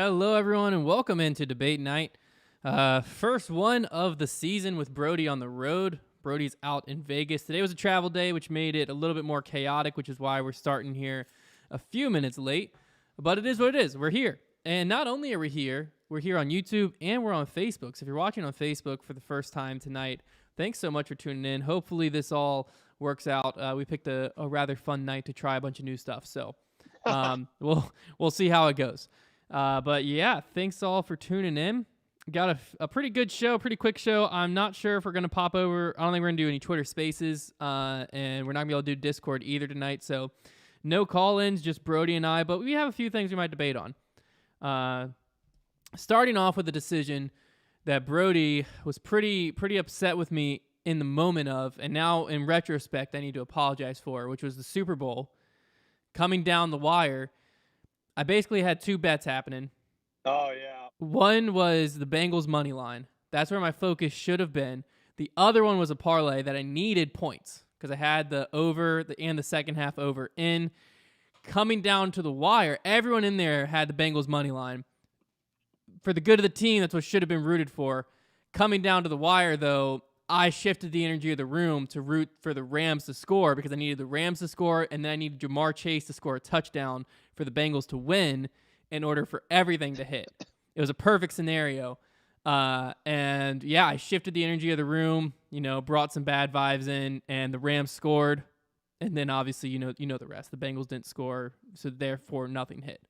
Hello, everyone, and welcome into Debate Night. First one of the season with Brodie on the road. Brodie's out in Vegas. Today was a travel day, which made it a little bit more chaotic, which is why we're starting here a few minutes late. But it is what it is. We're here. And not only are we're here on YouTube and we're on Facebook. So if you're watching on Facebook for the first time tonight, thanks so much for tuning in. Hopefully this all works out. We picked a rather fun night to try a bunch of new stuff. So we'll see how it goes. But yeah, thanks all for tuning in. Got a pretty good show, pretty quick show. I'm not sure if we're going to pop over. I don't think we're going to do any Twitter spaces, and we're not going to be able to do Discord either tonight. So no call-ins, just Brodie and I, but we have a few things we might debate on. Starting off with the decision that Brodie was pretty upset with me in the moment of, and now in retrospect, I need to apologize for, which was the Super Bowl coming down the wire. I basically had two bets happening. Oh, yeah. One was the Bengals money line. That's where my focus should have been. The other one was a parlay that I needed points because I had the over and the second half over in. Coming down to the wire, everyone in there had the Bengals money line. For the good of the team, that's what should have been rooted for. Coming down to the wire, though, I shifted the energy of the room to root for the Rams to score because I needed the Rams to score, and then I needed Jamar Chase to score a touchdown for the Bengals to win in order for everything to hit. It was a perfect scenario. And yeah, I shifted the energy of the room, brought some bad vibes in, and the Rams scored. And then obviously, you know the rest. The Bengals didn't score, so therefore nothing hit.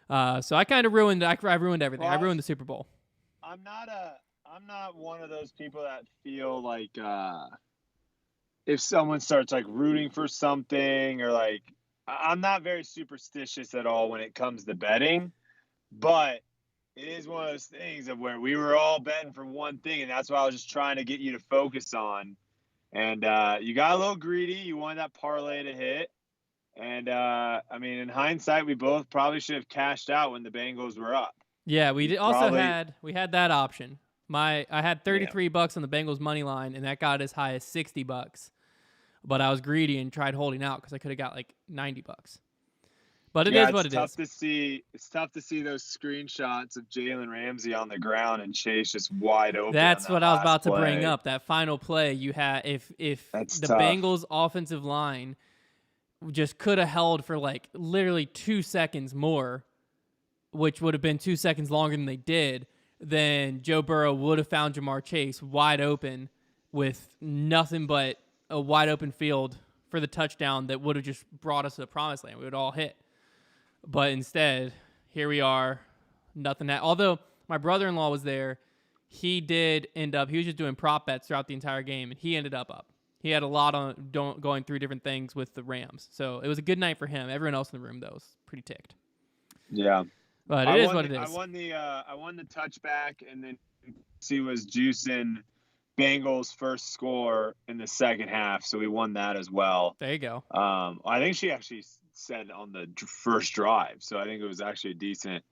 So I kind of ruined everything. I ruined the Super Bowl. I'm not one of those people that feel like if someone starts like rooting for something or like I'm not very superstitious at all when it comes to betting, but it is one of those things of where we were all betting for one thing, and that's what I was just trying to get you to focus on. And you got a little greedy. You wanted that parlay to hit. And, in hindsight, we both probably should have cashed out when the Bengals were up. Yeah, we had that option. I had $33 on the Bengals money line, and that got as high as $60. But I was greedy and tried holding out because I could have got like $90. But it is what it is. It's tough to see those screenshots of Jalen Ramsey on the ground and Chase just wide open. That's what I was about to bring up. That final play you had, if the Bengals offensive line just could have held for like literally 2 seconds more, which would have been 2 seconds longer than they did, then Joe Burrow would have found Jamar Chase wide open with nothing but a wide open field for the touchdown that would have just brought us to the promised land. We would all hit. But instead, here we are, nothing. Although my brother-in-law was there, he was just doing prop bets throughout the entire game, and he ended up. He had a lot on going through different things with the Rams. So it was a good night for him. Everyone else in the room, though, was pretty ticked. Yeah. But it is what it is. I won the touchback, and then he was juicing Bengals' first score in the second half, so we won that as well. There you go. I think she actually said on the first drive, so I think it was actually a decent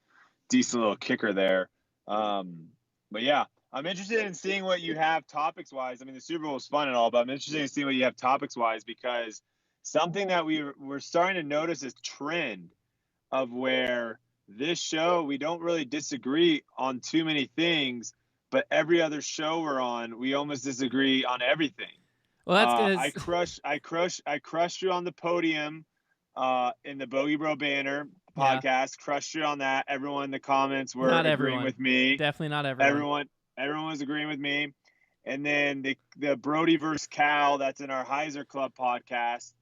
little kicker there. But yeah, I'm interested in seeing what you have topics-wise. I mean, the Super Bowl was fun and all, but I'm interested in seeing what you have topics-wise because something that we're starting to notice is trend of where this show, we don't really disagree on too many things, but every other show we're on, we almost disagree on everything. Well, that's because I crushed you on the podium in the Bogey Bro Banner podcast. Yeah. Crushed you on that. Everyone in the comments were agreeing with me. Definitely not everyone. Everyone was agreeing with me. And then the Brodie versus Cal, that's in our Heiser Club podcast.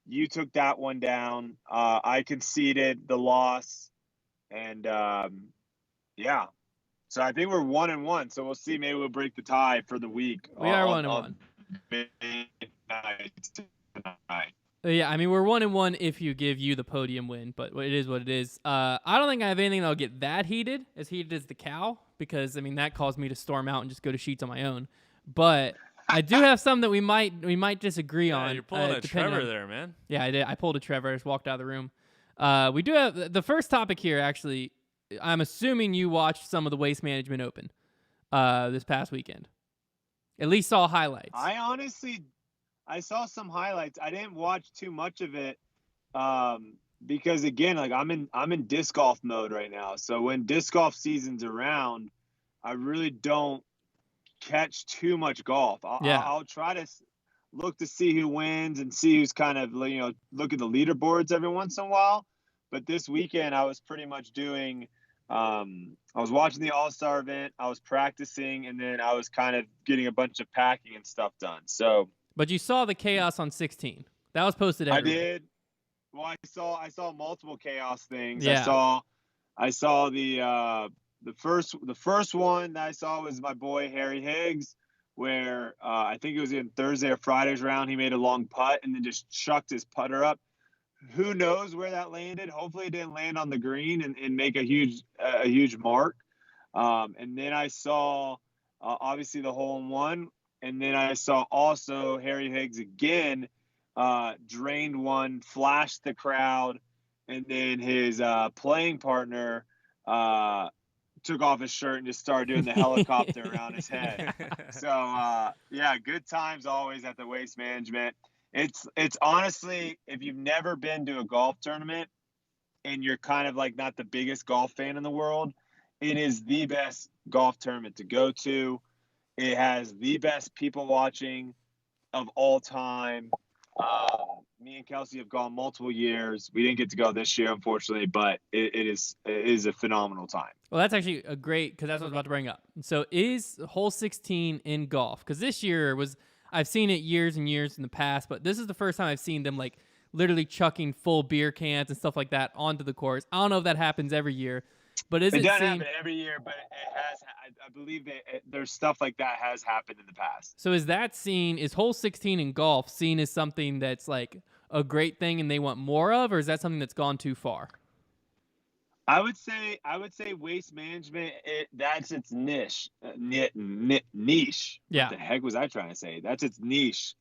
You took that one down. I conceded the loss. And, yeah. So I think we're 1-1. So we'll see. Maybe we'll break the tie for the week. We are 1-1. Yeah, I mean, we're 1-1 if you give you the podium win, but it is what it is. I don't think I have anything that'll get that heated as the cow, because I mean that caused me to storm out and just go to sheets on my own. But I do have some that we might disagree on. You're pulling a Trevor there, man. Yeah, I did. I pulled a Trevor. I just walked out of the room. We do have the first topic here. Actually, I'm assuming you watched some of the Waste Management Open this past weekend. At least saw highlights. I saw some highlights. I didn't watch too much of it. because again, like I'm in disc golf mode right now. So when disc golf season's around, I really don't catch too much golf. Yeah. I'll try to look to see who wins and see who's kind of, look at the leaderboards every once in a while. But this weekend, I was pretty much doing. I was watching the All-Star event. I was practicing, and then I was kind of getting a bunch of packing and stuff done. So, But you saw the chaos on 16. That was posted I everywhere. did. Well, I saw multiple chaos things. Yeah. I saw the first one that I saw was my boy Harry Higgs, where I think it was in Thursday or Friday's round. He made a long putt and then just chucked his putter up. Who knows where that landed? Hopefully, it didn't land on the green and make a huge mark. And then I saw obviously the hole in one, and then I saw also Harry Higgs again drained one, flashed the crowd, and then his playing partner took off his shirt and just started doing the helicopter around his head. So yeah, good times always at the Waste Management. It's honestly, if you've never been to a golf tournament and you're kind of like not the biggest golf fan in the world, it is the best golf tournament to go to. It has the best people watching of all time. Me and Kelsey have gone multiple years. We didn't get to go this year, unfortunately, but it is a phenomenal time. Well, that's actually a great, because that's what I was about to bring up. So is hole 16 in golf? Because this year I've seen it years and years in the past, but this is the first time I've seen them like literally chucking full beer cans and stuff like that onto the course. I don't know if that happens every year, but it doesn't happen every year, but it has. I believe that there's stuff like that has happened in the past. So is hole 16 in golf seen as something that's like a great thing and they want more of, or is that something that's gone too far? I would say Waste Management. That's its niche. Niche. Yeah. What the heck was I trying to say? That's its niche.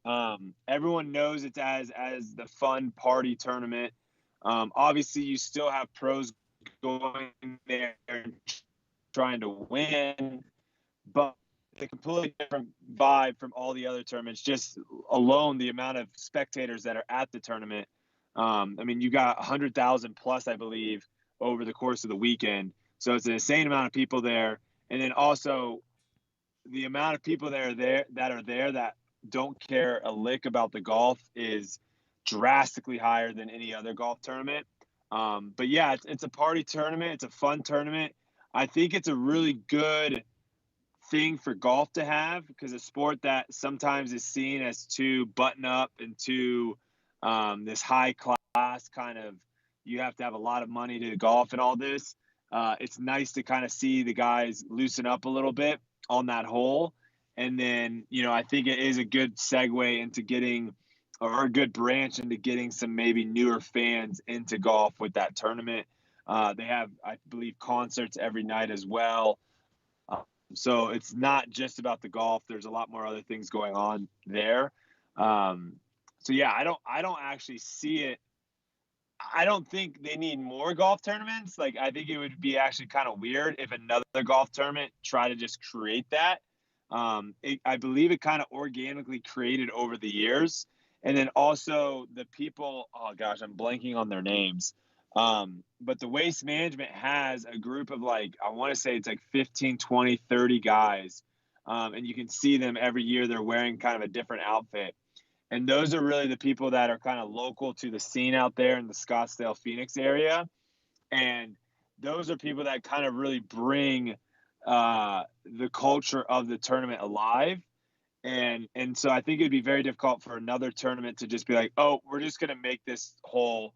Everyone knows it as the fun party tournament. Obviously, you still have pros going there trying to win, but a completely different vibe from all the other tournaments. Just alone, the amount of spectators that are at the tournament. I mean, you got 100,000 plus, I believe, over the course of the weekend. So it's an insane amount of people there. And then also the amount of people that don't care a lick about the golf is drastically higher than any other golf tournament. But yeah, it's a party tournament. It's a fun tournament. I think it's a really good thing for golf to have, because a sport that sometimes is seen as too button up and too this high class kind of, you have to have a lot of money to golf and all this. It's nice to kind of see the guys loosen up a little bit on that hole. And then, I think it is a good segue into getting, or a good branch into getting some maybe newer fans into golf with that tournament. They have, I believe, concerts every night as well. So it's not just about the golf. There's a lot more other things going on there. So yeah, I don't actually see it. I don't think they need more golf tournaments. Like, I think it would be actually kind of weird if another golf tournament tried to just create that. I believe it kind of organically created over the years. And then also the people, oh gosh, I'm blanking on their names. But the Waste Management has a group of I want to say it's 15, 20, 30 guys. And you can see them every year. They're wearing kind of a different outfit. And those are really the people that are kind of local to the scene out there in the Scottsdale, Phoenix area. And those are people that kind of really bring the culture of the tournament alive. And so I think it'd be very difficult for another tournament to just be like, oh, we're just going to make this whole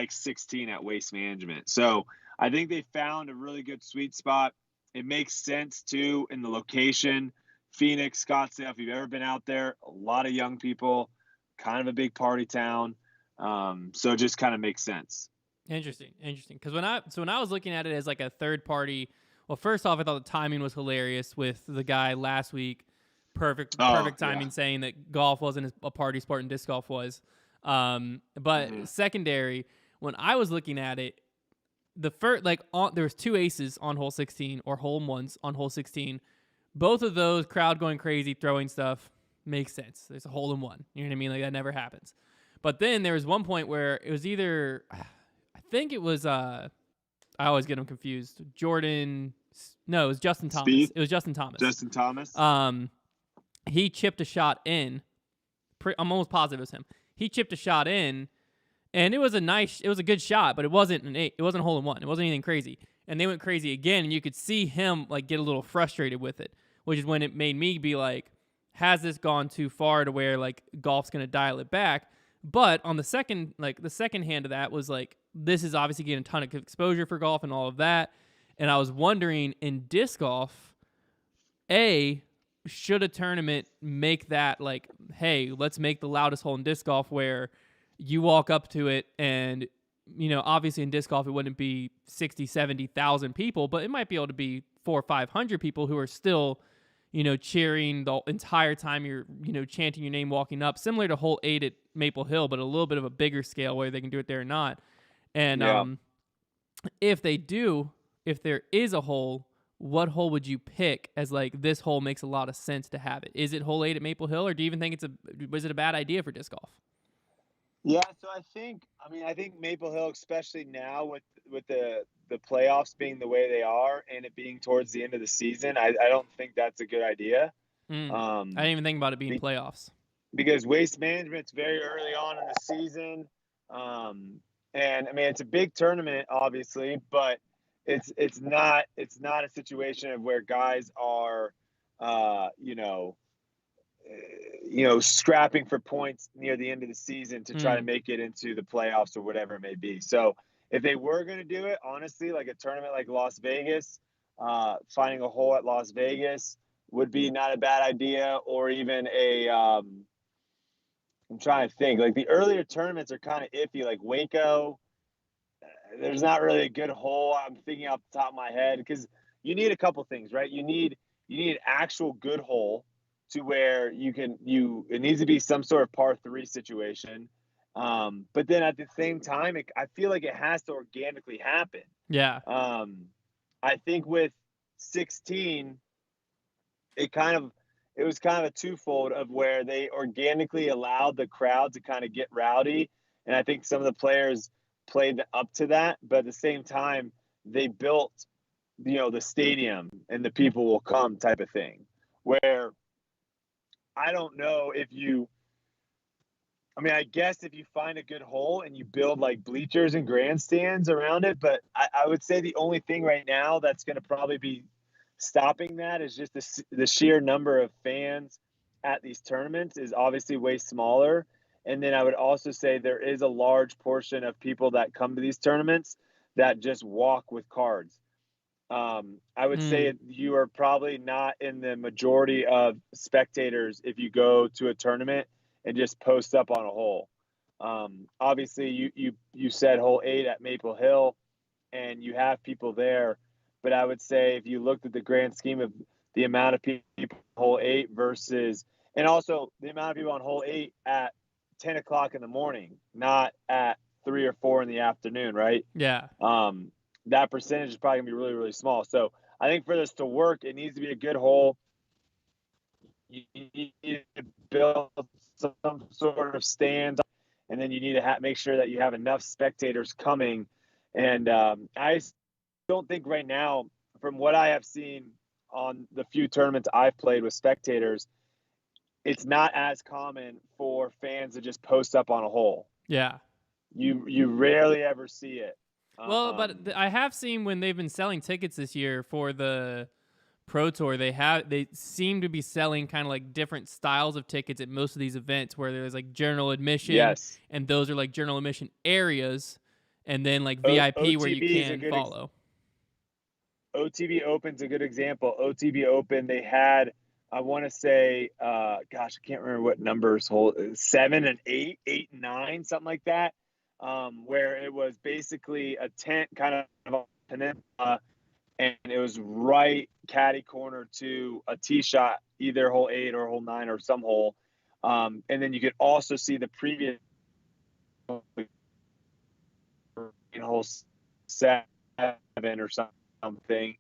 16 at Waste Management. So I think they found a really good sweet spot. It makes sense too in the location. Phoenix, Scottsdale, if you've ever been out there, a lot of young people, kind of a big party town. So it just kind of makes sense. Interesting. Because when I was looking at it as like a third party, well, first off, I thought the timing was hilarious with the guy last week. Perfect timing, saying that golf wasn't a party sport and disc golf was. But secondary, when I was looking at it, the first there was two aces on hole 16 or hole ones on hole 16. Both of those, crowd going crazy, throwing stuff, makes sense. There's a hole in one. You know what I mean? Like, that never happens. But then there was one point where it was either think it was I always get him confused. No, it was Justin Thomas. Speed? It was Justin Thomas. Justin Thomas? He chipped a shot in. I'm almost positive it was him. He chipped a shot in, and it was a good shot, but it wasn't it wasn't a hole in one. It wasn't anything crazy. And they went crazy again, and you could see him like get a little frustrated with it, which is when it made me be like, has this gone too far to where like golf's gonna dial it back? But on the second hand of that was like, this is obviously getting a ton of exposure for golf and all of that. And I was wondering, in disc golf, should a tournament make that like, hey, let's make the loudest hole in disc golf where you walk up to it and, obviously in disc golf it wouldn't be 60, 70,000 people, but it might be able to be 400 or 500 people who are still, cheering the entire time you're, chanting your name walking up, similar to hole 8 at Maple Hill, but a little bit of a bigger scale where they can do it there or not. And if there is a hole, what hole would you pick as like, this hole makes a lot of sense to have it? Is it hole 8 at Maple Hill, or do you even think was it a bad idea for disc golf? Yeah, so I think Maple Hill, especially now with the playoffs being the way they are and it being towards the end of the season, I don't think that's a good idea. I didn't even think about it being playoffs. Because Waste Management's very early on in the season. And I mean, it's a big tournament, obviously, but it's not a situation of where guys are, scrapping for points near the end of the season to try to make it into the playoffs or whatever it may be. So if they were going to do it, honestly, like a tournament like Las Vegas, finding a hole at Las Vegas would be not a bad idea, or even I'm trying to think, like the earlier tournaments are kind of iffy, like Waco. There's not really a good hole. I'm thinking off the top of my head, because you need a couple things, right? You need an actual good hole to where it needs to be some sort of par 3 situation. But then at the same time, I feel like it has to organically happen. Yeah. I think with 16, it was kind of a twofold of where they organically allowed the crowd to kind of get rowdy. And I think some of the players played up to that, but at the same time, they built, the stadium and the people will come type of thing, where I don't know I guess if you find a good hole and you build like bleachers and grandstands around it, but I would say the only thing right now that's going to probably be stopping that is just the sheer number of fans at these tournaments is obviously way smaller. And then I would also say there is a large portion of people that come to these tournaments that just walk with cards. I would say you are probably not in the majority of spectators if you go to a tournament and just post up on a hole. Obviously, you said hole 8 at Maple Hill, and you have people there. But I would say if you looked at the grand scheme of the amount of people on hole 8 versus, and also the amount of people on hole 8 at 10 o'clock in the morning, not at 3 or 4 in the afternoon, right? Yeah. That percentage is probably gonna be really, really small. So I think for this to work, it needs to be a good hole. You need to build some sort of stand, and then you need to make sure that you have enough spectators coming. And I don't think right now, from what I have seen on the few tournaments I've played with spectators, it's not as common for fans to just post up on a hole. Yeah. You rarely ever see it. Well, but I have seen when they've been selling tickets this year for the Pro Tour, they seem to be selling kind of like different styles of tickets at most of these events, where there's like general admission, yes, and those are like general admission areas, and then like VIP OTB where you can follow. OTB Open's a good example. OTB Open, they had, I want to say, I can't remember what numbers, 7 and 8, 8 and 9, something like that. Where it was basically a tent kind of on a peninsula, and it was right caddy corner to a tee shot, either hole 8 or hole 9 or some hole. And then you could also see the previous hole 7 or something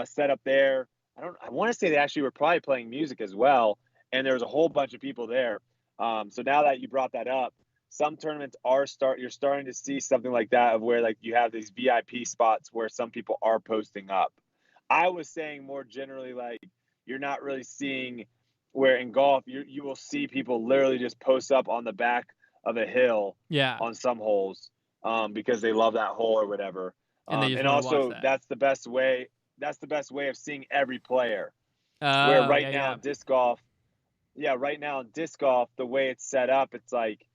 set up there. I want to say they actually were probably playing music as well, and there was a whole bunch of people there. So now that you brought that up, some tournaments you're starting to see something like that, of where like you have these VIP spots where some people are posting up. I was saying more generally, like, you're not really seeing where in golf you will see people literally just post up on the back of a hill Yeah. on some holes, because they love that hole or whatever. And they just And want to watch also that. that's the best way of seeing every player. Where Oh, right yeah, now yeah. in disc golf, yeah, right now in disc golf, the way it's set up, it's like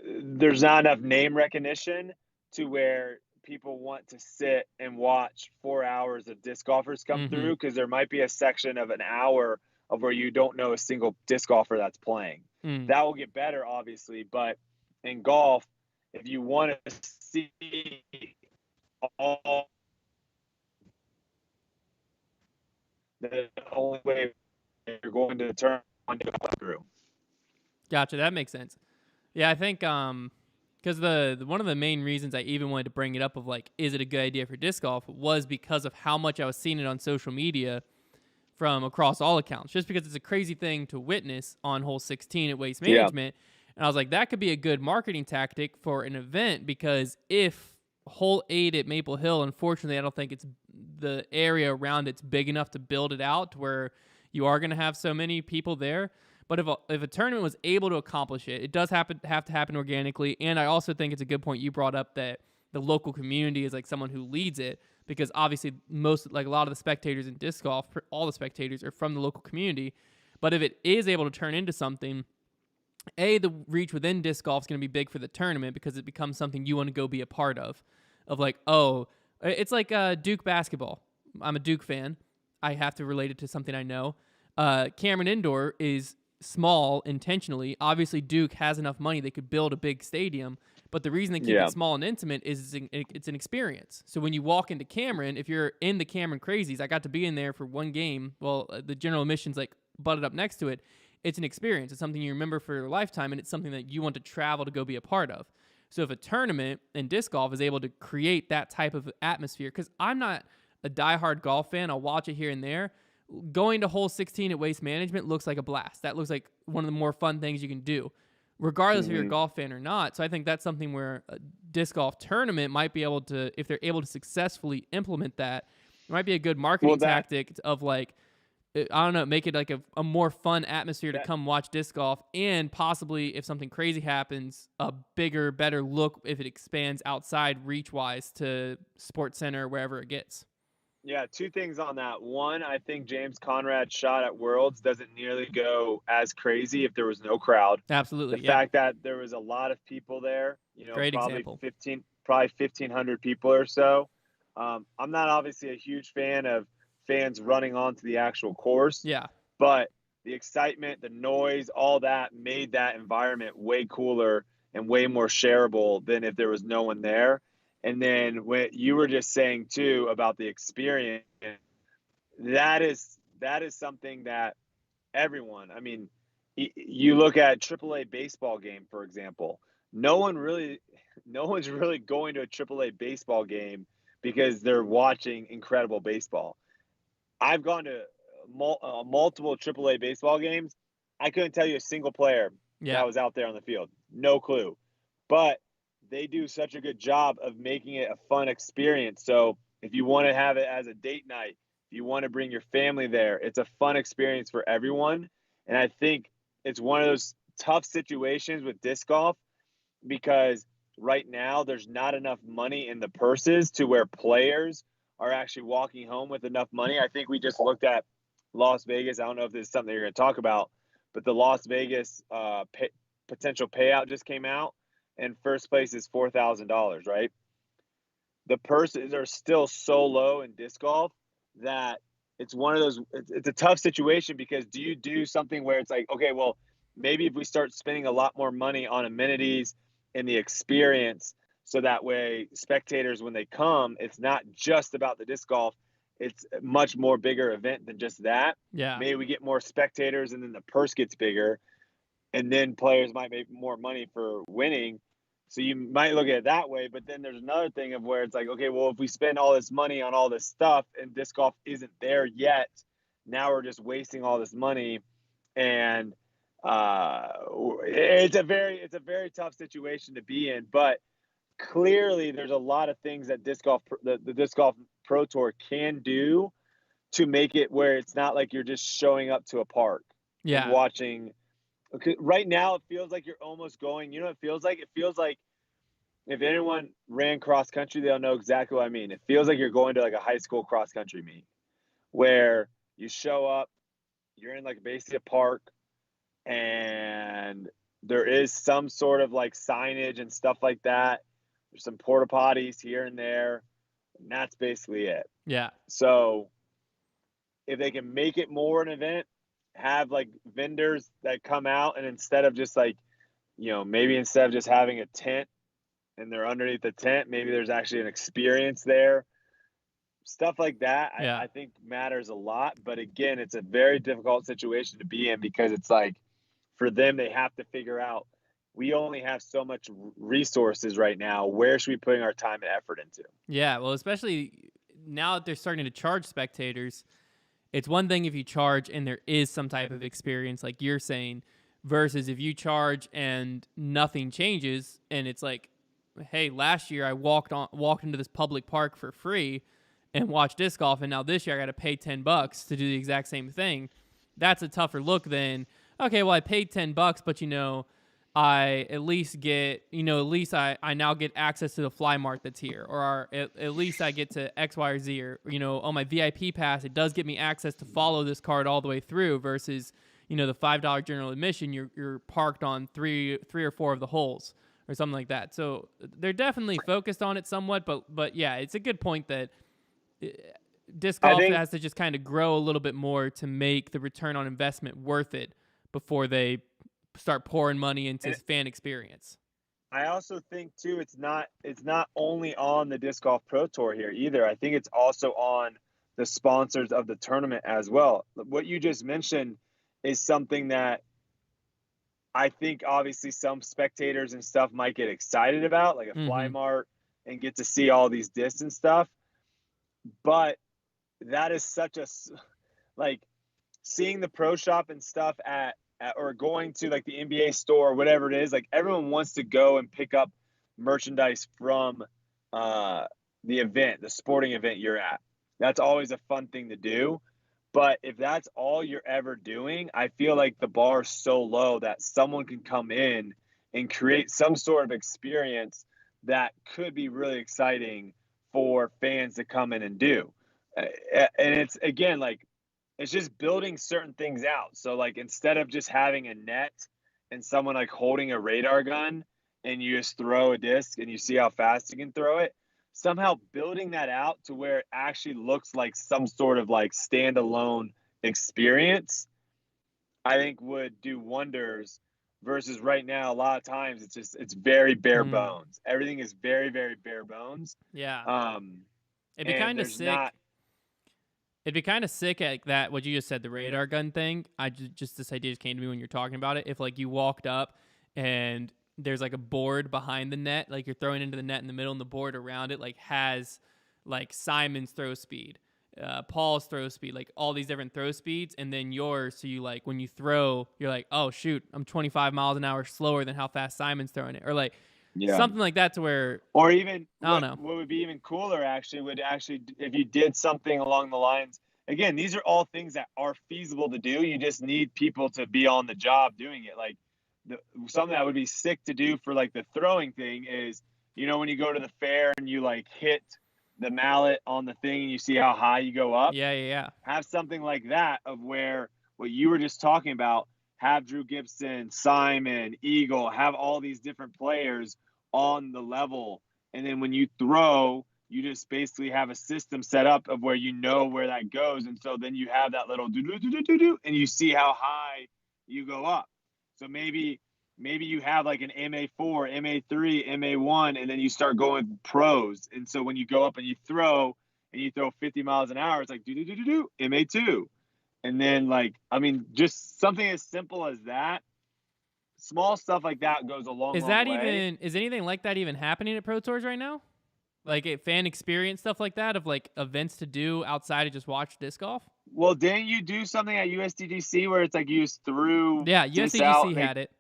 there's not enough name recognition to where people want to sit and watch 4 hours of disc golfers come Mm-hmm. through, because there might be a section of an hour of where you don't know a single disc golfer that's playing. Mm. That will get better, obviously, but in golf, if you want to see all, the only way you're going to turn on to go through. Gotcha. That makes sense. Yeah, I think because the one of the main reasons I even wanted to bring it up of like, is it a good idea for disc golf, was because of how much I was seeing it on social media from across all accounts, just because it's a crazy thing to witness on hole 16 at Waste Yeah. Management. And I was like, that could be a good marketing tactic for an event, because if hole 8 at Maple Hill, unfortunately, I don't think it's the area around it's big enough to build it out to where you are going to have so many people there. But if a tournament was able to accomplish it, it does have to happen organically. And I also think it's a good point you brought up that the local community is like someone who leads it, because obviously like a lot of the spectators in disc golf, all the spectators are from the local community. But if it is able to turn into something, the reach within disc golf is going to be big for the tournament, because it becomes something you want to go be a part of like, oh, it's like Duke basketball. I'm a Duke fan. I have to relate it to something I know. Cameron Indoor is small intentionally. Obviously, Duke has enough money they could build a big stadium, but the reason they keep Yeah. it small and intimate is it's an experience. So when you walk into Cameron, if you're in the Cameron Crazies, I got to be in there for one game. Well, the general admission's like butted up next to it. It's an experience. It's something you remember for your lifetime, and it's something that you want to travel to go be a part of. So if a tournament in disc golf is able to create that type of atmosphere, because I'm not a diehard golf fan, I'll watch it here and there. Going to hole 16 at Waste Management looks like a blast. That looks like one of the more fun things you can do, regardless if you're a golf fan or not. So I think that's something where a disc golf tournament might be able to, if they're able to successfully implement that, it might be a good marketing tactic of like, I don't know, make it like a more fun atmosphere to come watch disc golf, and possibly if something crazy happens, a bigger, better look if it expands outside reach-wise to Sports Center, wherever it gets. Yeah, two things on that. One, I think James Conrad's shot at Worlds doesn't nearly go as crazy if there was no crowd. Absolutely, The yeah. fact that there was a lot of people there, Great probably example. 1,500 people or so. I'm not obviously a huge fan of fans running onto the actual course. Yeah. But the excitement, the noise, all that made that environment way cooler and way more shareable than if there was no one there. And then when you were just saying too about the experience, that is something that everyone, I mean, you look at AAA baseball game, for example, no one's really going to a AAA baseball game because they're watching incredible baseball. I've gone to multiple AAA baseball games. I couldn't tell you a single player that was out there on the field. No clue. But they do such a good job of making it a fun experience. So if you want to have it as a date night, if you want to bring your family there, it's a fun experience for everyone. And I think it's one of those tough situations with disc golf, because right now there's not enough money in the purses to where players are actually walking home with enough money. I think we just looked at Las Vegas. I don't know if this is something you're going to talk about, but the Las Vegas potential payout just came out, and first place is $4,000, right? The purses are still so low in disc golf that it's one of those, it's a tough situation, because do you do something where it's like, okay, well, maybe if we start spending a lot more money on amenities and the experience, so that way spectators, when they come, it's not just about the disc golf, it's a much more bigger event than just that. Yeah. Maybe we get more spectators, and then the purse gets bigger, and then players might make more money for winning. So you might look at it that way. But then there's another thing of where it's like, okay, well, if we spend all this money on all this stuff and disc golf isn't there yet, now we're just wasting all this money. And it's a very tough situation to be in. But clearly, there's a lot of things that the disc golf pro tour can do to make it where it's not like you're just showing up to a park and Yeah. watching. Okay, right now, it feels like you're almost going. You know, what it feels like. It feels like if anyone ran cross country, they'll know exactly what I mean. It feels like you're going to like a high school cross country meet where you show up, you're in like basically a park, and there is some sort of like signage and stuff like that. There's some porta potties here and there, and that's basically it. Yeah. So if they can make it more an event, have like vendors that come out, and instead of just like, maybe instead of just having a tent and they're underneath the tent, maybe there's actually an experience there. Stuff like that, Yeah. I think matters a lot. But again, it's a very difficult situation to be in because it's like for them, they have to figure out we only have so much resources right now. Where should we putting our time and effort into? Yeah. Well, especially now that they're starting to charge spectators, it's one thing if you charge and there is some type of experience, like you're saying, versus if you charge and nothing changes, and it's like, hey, last year I walked into this public park for free and watched disc golf, and now this year I got to pay $10 to do the exact same thing. That's a tougher look than, okay, well I paid $10, but I at least get, I now get access to the fly mart that's here, or at least I get to X, Y, or Z, or, on my VIP pass, it does get me access to follow this card all the way through versus, the $5 general admission, you're parked on three or four of the holes or something like that. So they're definitely focused on it somewhat, but yeah, it's a good point that disc golf has to just kind of grow a little bit more to make the return on investment worth it before they start pouring money into fan experience. I also think too, it's not only on the disc golf pro tour here either. I think it's also on the sponsors of the tournament as well. What you just mentioned is something that I think obviously some spectators and stuff might get excited about, like a fly mart, and get to see all these discs and stuff. But that is such a, like, seeing the pro shop and stuff at or going to like the NBA store or whatever it is, like everyone wants to go and pick up merchandise from the event, the sporting event you're at. That's always a fun thing to do. But if that's all you're ever doing, I feel like the bar is so low that someone can come in and create some sort of experience that could be really exciting for fans to come in and do. And it's, again, like, it's just building certain things out. So like instead of just having a net and someone like holding a radar gun and you just throw a disc and you see how fast you can throw it, somehow building that out to where it actually looks like some sort of like standalone experience, I think would do wonders versus right now. A lot of times it's very bare bones. Everything is very, very bare bones. Yeah. It'd be kind of sick. It'd be kind of sick at that, what you just said, the radar gun thing. This idea just came to me when you're talking about it. If like you walked up and there's like a board behind the net, like you're throwing into the net in the middle, and the board around it like has like Simon's throw speed, Paul's throw speed, like all these different throw speeds, and then yours. So you like when you throw, you're like, oh shoot, I'm 25 miles an hour slower than how fast Simon's throwing it, or like something like that, to where, or even I don't know. What would be even cooler would if you did something along the lines. Again, these are all things that are feasible to do. You just need people to be on the job doing it. Like something that would be sick to do for like the throwing thing is, when you go to the fair and you like hit the mallet on the thing and you see how high you go up. Yeah. Have something like that of where what you were just talking about, have Drew Gibson, Simon, Eagle, have all these different players on the level. And then when you throw, you just basically have a system set up of where where that goes. And so then you have that little do, and you see how high you go up. So maybe you have like an MA4, MA3, MA1, and then you start going pros. And so when you go up and you throw 50 miles an hour, it's like do, MA2. And then like, I mean, just something as simple as that. Small stuff like that goes a long way. Is anything like that even happening at Pro Tours right now? Like a fan experience stuff like that, of like events to do outside of just watch disc golf? Well, didn't you do something at USDGC where it's like you just threw Yeah, discs out? USDGC had it.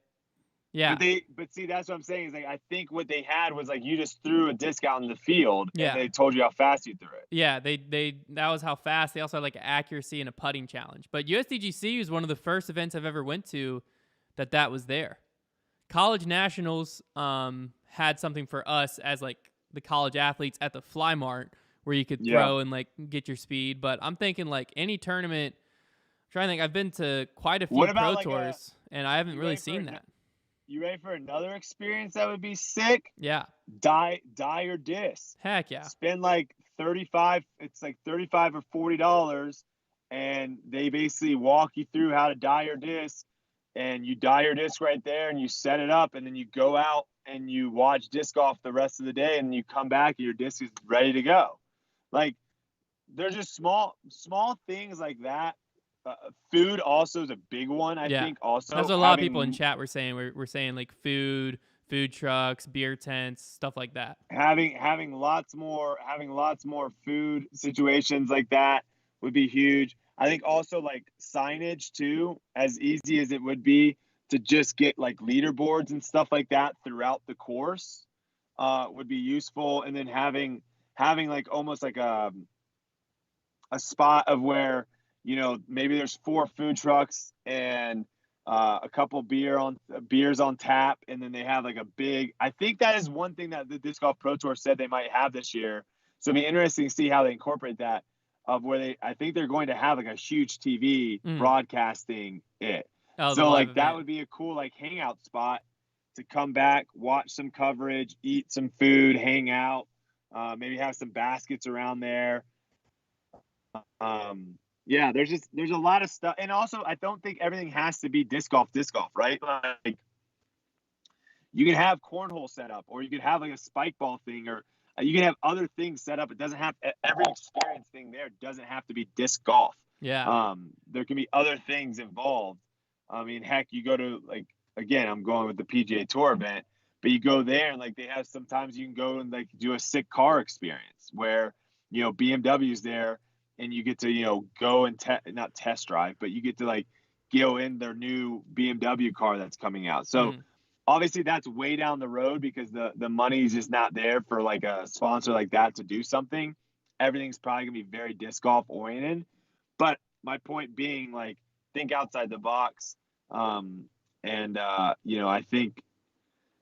Yeah. But see, that's what I'm saying is like I think what they had was like you just threw a disc out in the field and Yeah. they told you how fast you threw it. Yeah, that was how fast. They also had like accuracy and a putting challenge. But USDGC was one of the first events I've ever went to that was there. College Nationals had something for us as like the college athletes at the Fly Mart where you could throw and like get your speed. But I'm thinking like any tournament. I'm trying to think. I've been to quite a few pro tours and I haven't really seen that. You ready for another experience that would be sick? Yeah. Dye your disc. Heck yeah. Spend like 35. It's like $35 or $40, and they basically walk you through how to dye your disc. And you dye your disc right there, and you set it up, and then you go out and you watch disc golf the rest of the day, and you come back and your disc is ready to go. Like, they're just small things like that. Food also is a big one. I think also. That's what a lot of people in chat were saying. We're saying like food trucks, beer tents, stuff like that. Having lots more food situations like that would be huge. I think also like signage too, as easy as it would be to just get like leaderboards and stuff like that throughout the course would be useful. And then having like almost like a spot of where, you know, maybe there's 4 food trucks and a couple beers on tap, and then they have like a big. I think that is one thing that the Disc Golf Pro Tour said they might have this year. So it'd be interesting to see how they incorporate that. Of where I think they're going to have like a huge TV broadcasting it. So like that would be a cool like hangout spot to come back, watch some coverage, eat some food, hang out, maybe have some baskets around there. Yeah, there's a lot of stuff. And also I don't think everything has to be disc golf, right? Like you can have cornhole set up, or you could have like a spike ball thing, or you can have other things set up. It doesn't have every experience thing there doesn't have to be disc golf. Yeah. There can be other things involved. I mean, heck, you go to like, again, I'm going with the PGA Tour event, but you go there and like they have, sometimes you can go and like do a sick car experience where, you know, BMW's there and you get to, you know, go and not test drive, but you get to like go in their new BMW car that's coming out. So obviously that's way down the road because the money is just not there for like a sponsor like that to do something. Everything's probably gonna be very disc golf oriented. But my point being, like, think outside the box. You know, I think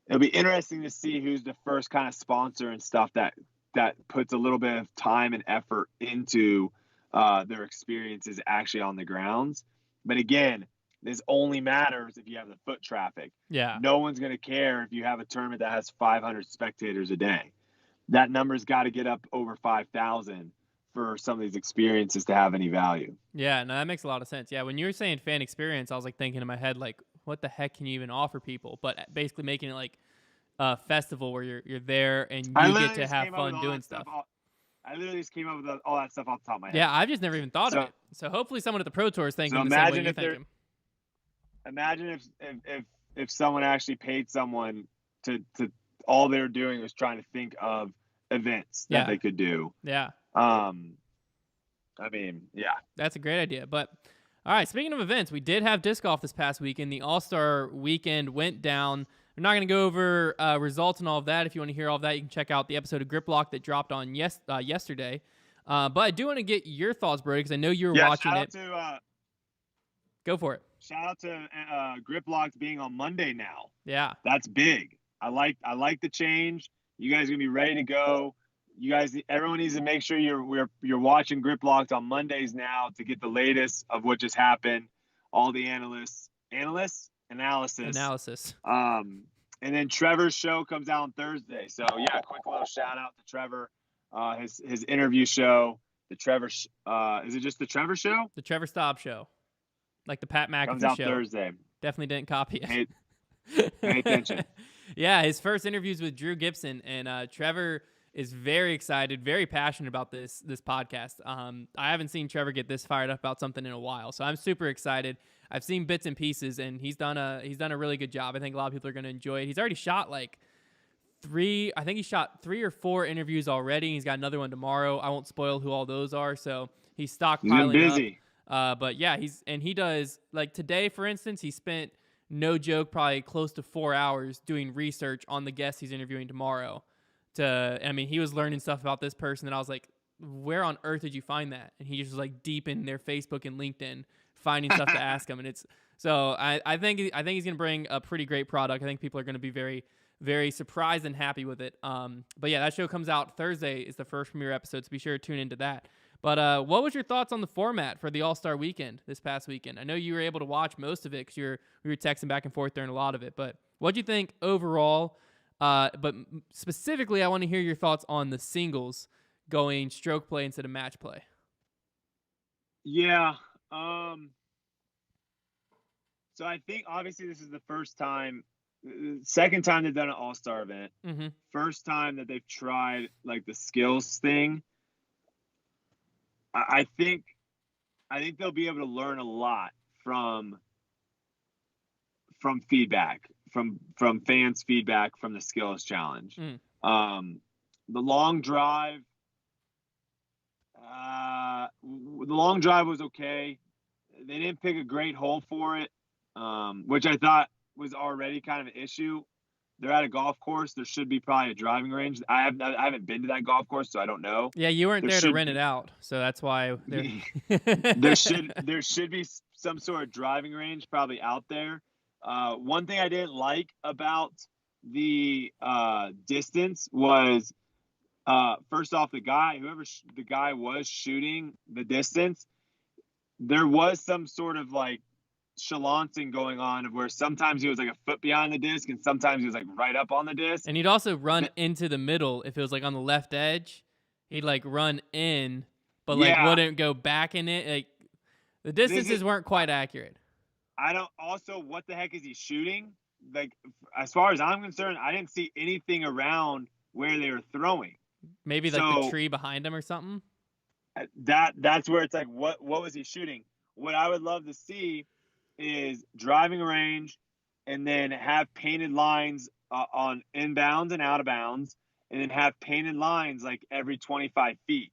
it'll be interesting to see who's the first kind of sponsor and stuff that puts a little bit of time and effort into their experiences actually on the grounds. But again, this only matters if you have the foot traffic. Yeah. No one's going to care if you have a tournament that has 500 spectators a day. That number's got to get up over 5,000 for some of these experiences to have any value. Yeah, no, that makes a lot of sense. Yeah, when you were saying fan experience, I was like thinking in my head, like, what the heck can you even offer people? But basically making it like a festival where you're there and you get to have fun doing stuff. I literally just came up with all that stuff off the top of my head. Yeah, I've just never even thought of it. So hopefully someone at the Pro Tour is thinking the same way you're thinking. Imagine if someone actually paid someone to all they're doing was trying to think of events that they could do. Yeah. I mean, yeah. That's a great idea. But all right, speaking of events, we did have disc golf this past weekend. The All-Star weekend went down. We're not going to go over results and all of that. If you want to hear all of that, you can check out the episode of Grip Lock that dropped on yesterday. But I do want to get your thoughts, Brodie, because I know you were watching it. Go for it. Shout out to Grip Lock being on Monday now. Yeah. That's big. I like the change. You guys are going to be ready to go. You guys, everyone needs to make sure you're watching Grip Locked on Mondays now to get the latest of what just happened. All the analysis. And then Trevor's show comes out on Thursday. So yeah, quick little shout out to Trevor. His interview show. The Trevor. Is it just the Trevor show? The Trevor Staub show, like the Pat McAfee comes out show. Thursday. Definitely didn't copy it. Pay attention. Yeah, his first interviews with Drew Gibson, and Trevor is very excited, very passionate about this podcast. I haven't seen Trevor get this fired up about something in a while, so I'm super excited. I've seen bits and pieces, and he's done a really good job. I think a lot of people are going to enjoy it. He's already shot like 3 or 4 interviews already. He's got another one tomorrow. I won't spoil who all those are, so he's stockpiling But yeah, he does, like today, for instance, he spent, no joke, probably close to 4 hours doing research on the guest he's interviewing tomorrow. I mean, he was learning stuff about this person that I was like, where on earth did you find that? And he just was like deep in their Facebook and LinkedIn finding stuff to ask him. And I think he's gonna bring a pretty great product. I think people are gonna be very, very surprised and happy with it. But yeah, that show comes out Thursday is the first premiere episode, so be sure to tune into that. But what was your thoughts on the format for the All-Star Weekend this past weekend? I know you were able to watch most of it because we were texting back and forth during a lot of it. But what do you think overall? But specifically, I want to hear your thoughts on the singles going stroke play instead of match play. Yeah. So I think obviously this is the second time they've done an All-Star event. Mm-hmm. First time that they've tried like the skills thing. I think they'll be able to learn a lot from feedback, from fans' feedback from the skills challenge. The long drive was okay. They didn't pick a great hole for it, which I thought was already kind of an issue. They're at a golf course. There should be probably a driving range. I haven't been to that golf course, so I don't know. Yeah, you weren't there to rent it out, so that's why there should be some sort of driving range probably out there. One thing I didn't like about the distance was, first off, the guy was shooting the distance. There was some sort of like chalancing going on of where sometimes he was like a foot behind the disc and sometimes he was like right up on the disc. And he'd also run into the middle. If it was like on the left edge, he'd like run in, but like wouldn't go back in it. Like the distances weren't quite accurate. What the heck is he shooting? Like, as far as I'm concerned, I didn't see anything around where they were throwing. Maybe like the tree behind him or something. That's where it's like, what was he shooting? What I would love to see is driving range, and then have painted lines on inbounds and out of bounds, and then have painted lines like every 25 feet,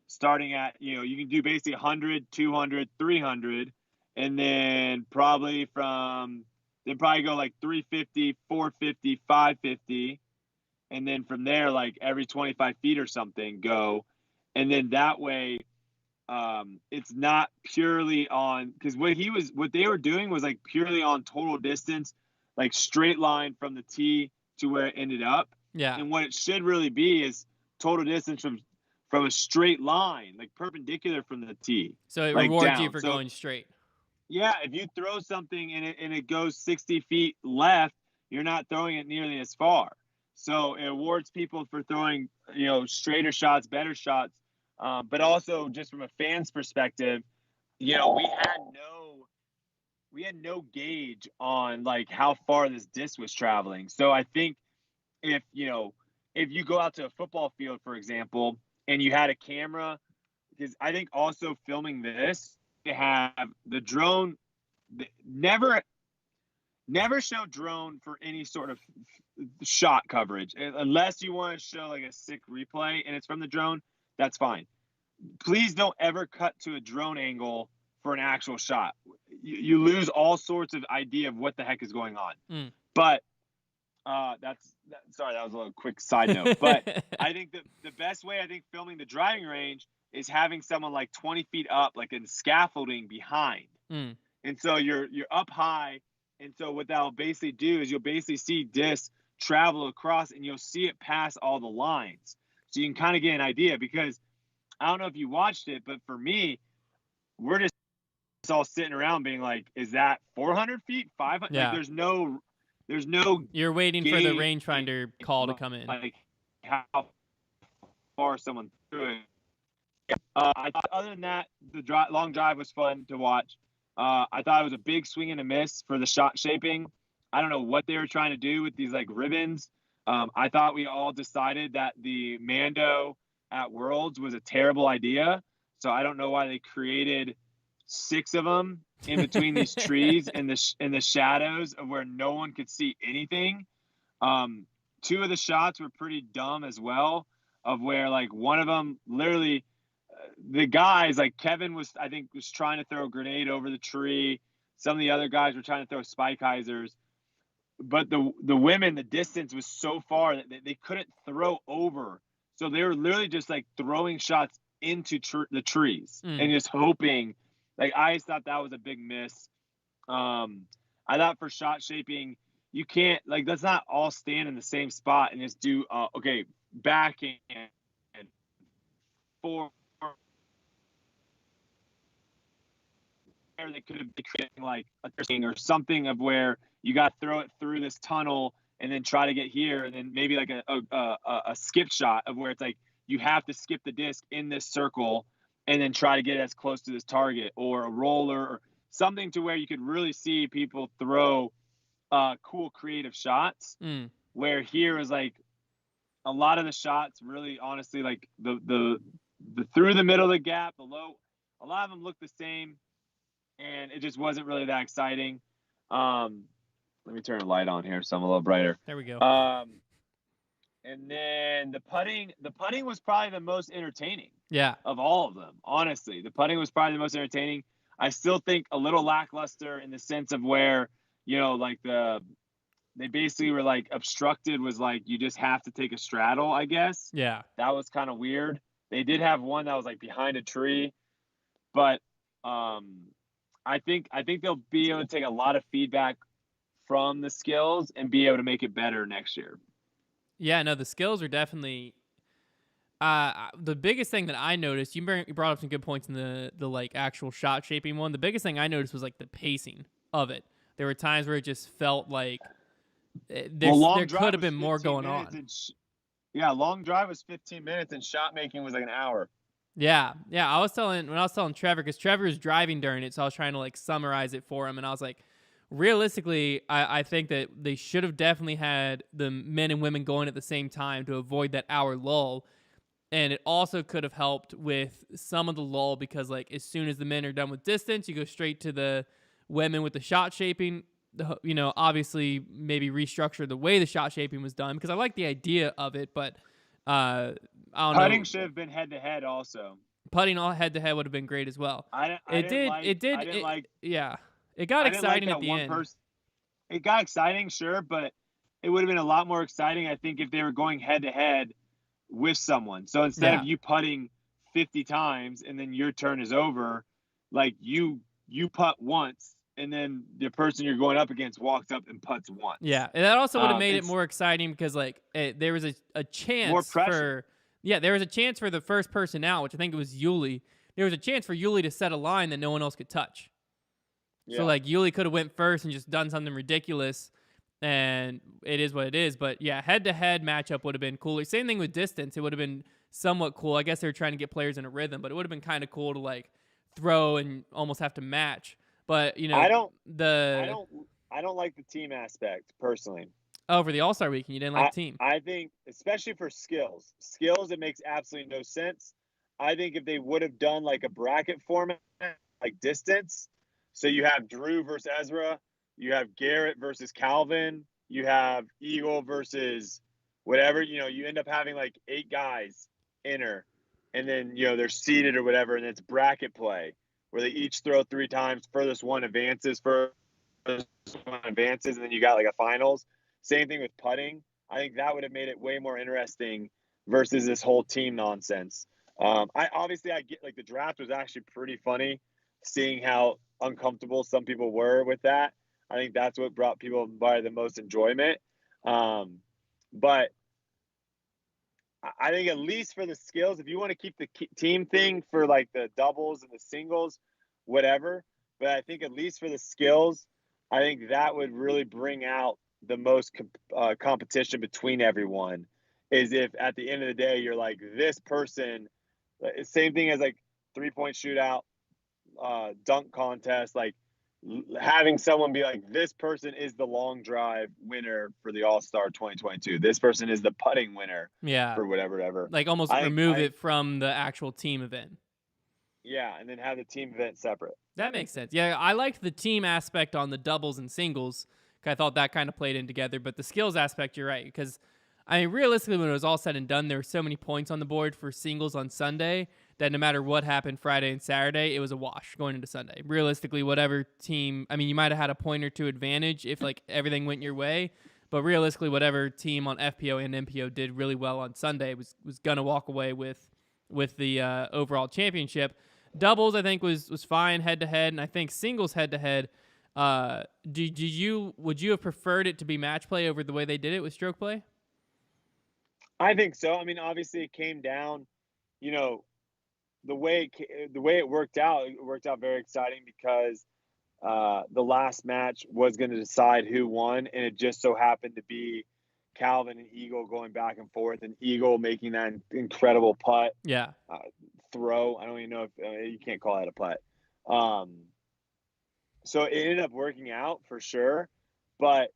starting at, you can do basically 100, 200, 300, and then probably go like 350, 450, 550, and then from there, like every 25 feet or something go, and then that way, it's not purely on, because what they were doing was like purely on total distance, like straight line from the tee to where it ended up. Yeah. And what it should really be is total distance from a straight line, like perpendicular from the tee. So it rewards you for going straight. Yeah, if you throw something and it goes 60 feet left, you're not throwing it nearly as far. So it awards people for throwing, straighter shots, better shots. But also just from a fan's perspective, we had no gauge on like how far this disc was traveling. So I think if you go out to a football field, for example, and you had a camera, because I think also filming this, you have the drone, never show drone for any sort of shot coverage, unless you want to show like a sick replay and it's from the drone. That's fine. Please don't ever cut to a drone angle for an actual shot. You lose all sorts of idea of what the heck is going on. But sorry, that was a little quick side note. But I think the best way, I think, filming the driving range is having someone like 20 feet up, like in scaffolding behind. And so you're up high. And so what that'll basically do is you'll basically see discs travel across, and you'll see it pass all the lines. So you can kind of get an idea, because I don't know if you watched it, but for me, we're just all sitting around being like, is that 400 feet, 500? Yeah. Like, there's no. You're waiting for the rangefinder call to come in. Like how far someone threw it. I thought, other than that, the long drive was fun to watch. I thought it was a big swing and a miss for the shot shaping. I don't know what they were trying to do with these like ribbons. I thought we all decided that the Mando at Worlds was a terrible idea. So I don't know why they created 6 of them in between these trees in the shadows of where no one could see anything. 2 of the shots were pretty dumb as well, of where like one of them literally the guys, like Kevin was, I think, was trying to throw a grenade over the tree. Some of the other guys were trying to throw spike hyzers. But the women, the distance was so far that they couldn't throw over. So they were literally just like throwing shots into the trees and just hoping. Like, I just thought that was a big miss. I thought for shot shaping, you can't, like, let's not all stand in the same spot and just do, okay, backhand, forward. They could have been creating like a thing or something of where you got to throw it through this tunnel and then try to get here, and then maybe like a skip shot of where it's like you have to skip the disc in this circle and then try to get as close to this target, or a roller or something to where you could really see people throw cool creative shots. Where here is like a lot of the shots really honestly like the through the middle of the gap, the low, a lot of them look the same. And it just wasn't really that exciting. Let me turn a light on here so I'm a little brighter. There we go. And then the putting was probably the most entertaining. Yeah. Of all of them, honestly. The putting was probably the most entertaining. I still think a little lackluster in the sense of where, like they basically were like obstructed was like you just have to take a straddle, I guess. Yeah. That was kind of weird. They did have one that was like behind a tree, but I think they'll be able to take a lot of feedback from the skills and be able to make it better next year. Yeah, no, the skills are definitely the biggest thing that I noticed. You brought up some good points in the like actual shot shaping one. The biggest thing I noticed was like the pacing of it. There were times where it just felt like there could have been more going on. Long drive was 15 minutes and shot making was like an hour. Yeah. When I was telling Trevor, because Trevor was driving during it, so I was trying to like summarize it for him, and I was like, realistically, I think that they should have definitely had the men and women going at the same time to avoid that hour lull, and it also could have helped with some of the lull because like as soon as the men are done with distance, you go straight to the women with the shot shaping. Obviously maybe restructure the way the shot shaping was done because I like the idea of it, but I don't know. Putting should have been head to head also. Putting all head to head would have been great as well. Yeah. It got exciting at the end. It got exciting, sure, but it would have been a lot more exciting, I think, if they were going head to head with someone. So instead of you putting 50 times and then your turn is over, like you putt once and then the person you're going up against walks up and putts once. Yeah, and that also would have made it more exciting because like there was a chance more pressure. There was a chance for the first person out, which I think it was Yuli. There was a chance for Yuli to set a line that no one else could touch. Yeah. So like Yuli could have went first and just done something ridiculous, and it is what it is. But yeah, head-to-head matchup would have been cooler. Same thing with distance. It would have been somewhat cool. I guess they were trying to get players in a rhythm, but it would have been kind of cool to like throw and almost have to match. But I don't like the team aspect personally. Oh, for the All-Star Weekend, you didn't like the team? I think, especially for skills, it makes absolutely no sense. I think if they would have done like a bracket format, like distance, so you have Drew versus Ezra, you have Garrett versus Calvin, you have Eagle versus whatever, you end up having like 8 guys enter, and then, they're seeded or whatever, and it's bracket play where they each throw 3 times, furthest one advances, and then you got like a finals. Same thing with putting. I think that would have made it way more interesting versus this whole team nonsense. I get like the draft was actually pretty funny, seeing how uncomfortable some people were with that. I think that's what brought people by the most enjoyment. But I think at least for the skills, if you want to keep the team thing for like the doubles and the singles, whatever. But I think at least for the skills, I think that would really bring out the most competition between everyone. Is if at the end of the day you're like this person, same thing as like 3-point shootout, dunk contest, like having someone be like, this person is the long drive winner for the All-Star 2022. This person is the putting winner. Yeah. For whatever. Like almost remove it from the actual team event. Yeah, and then have the team event separate. That makes sense. Yeah, I liked the team aspect on the doubles and singles. I thought that kind of played in together. But the skills aspect, you're right. Because, realistically, when it was all said and done, there were so many points on the board for singles on Sunday that no matter what happened Friday and Saturday, it was a wash going into Sunday. Realistically, whatever team, I mean, you might have had a point or two advantage if like everything went your way, but realistically, whatever team on FPO and MPO did really well on Sunday was gonna walk away with the overall championship. Doubles, I think, was fine head to head, and I think singles head to head. Would you have preferred it to be match play over the way they did it with stroke play? I think so. I mean, obviously, it came down, you know, the way it worked out. It worked out very exciting because the last match was going to decide who won, and it just so happened to be Calvin and Eagle going back and forth, and Eagle making that incredible putt. Yeah. Throw. I don't even know if you can't call that a putt. So it ended up working out for sure. But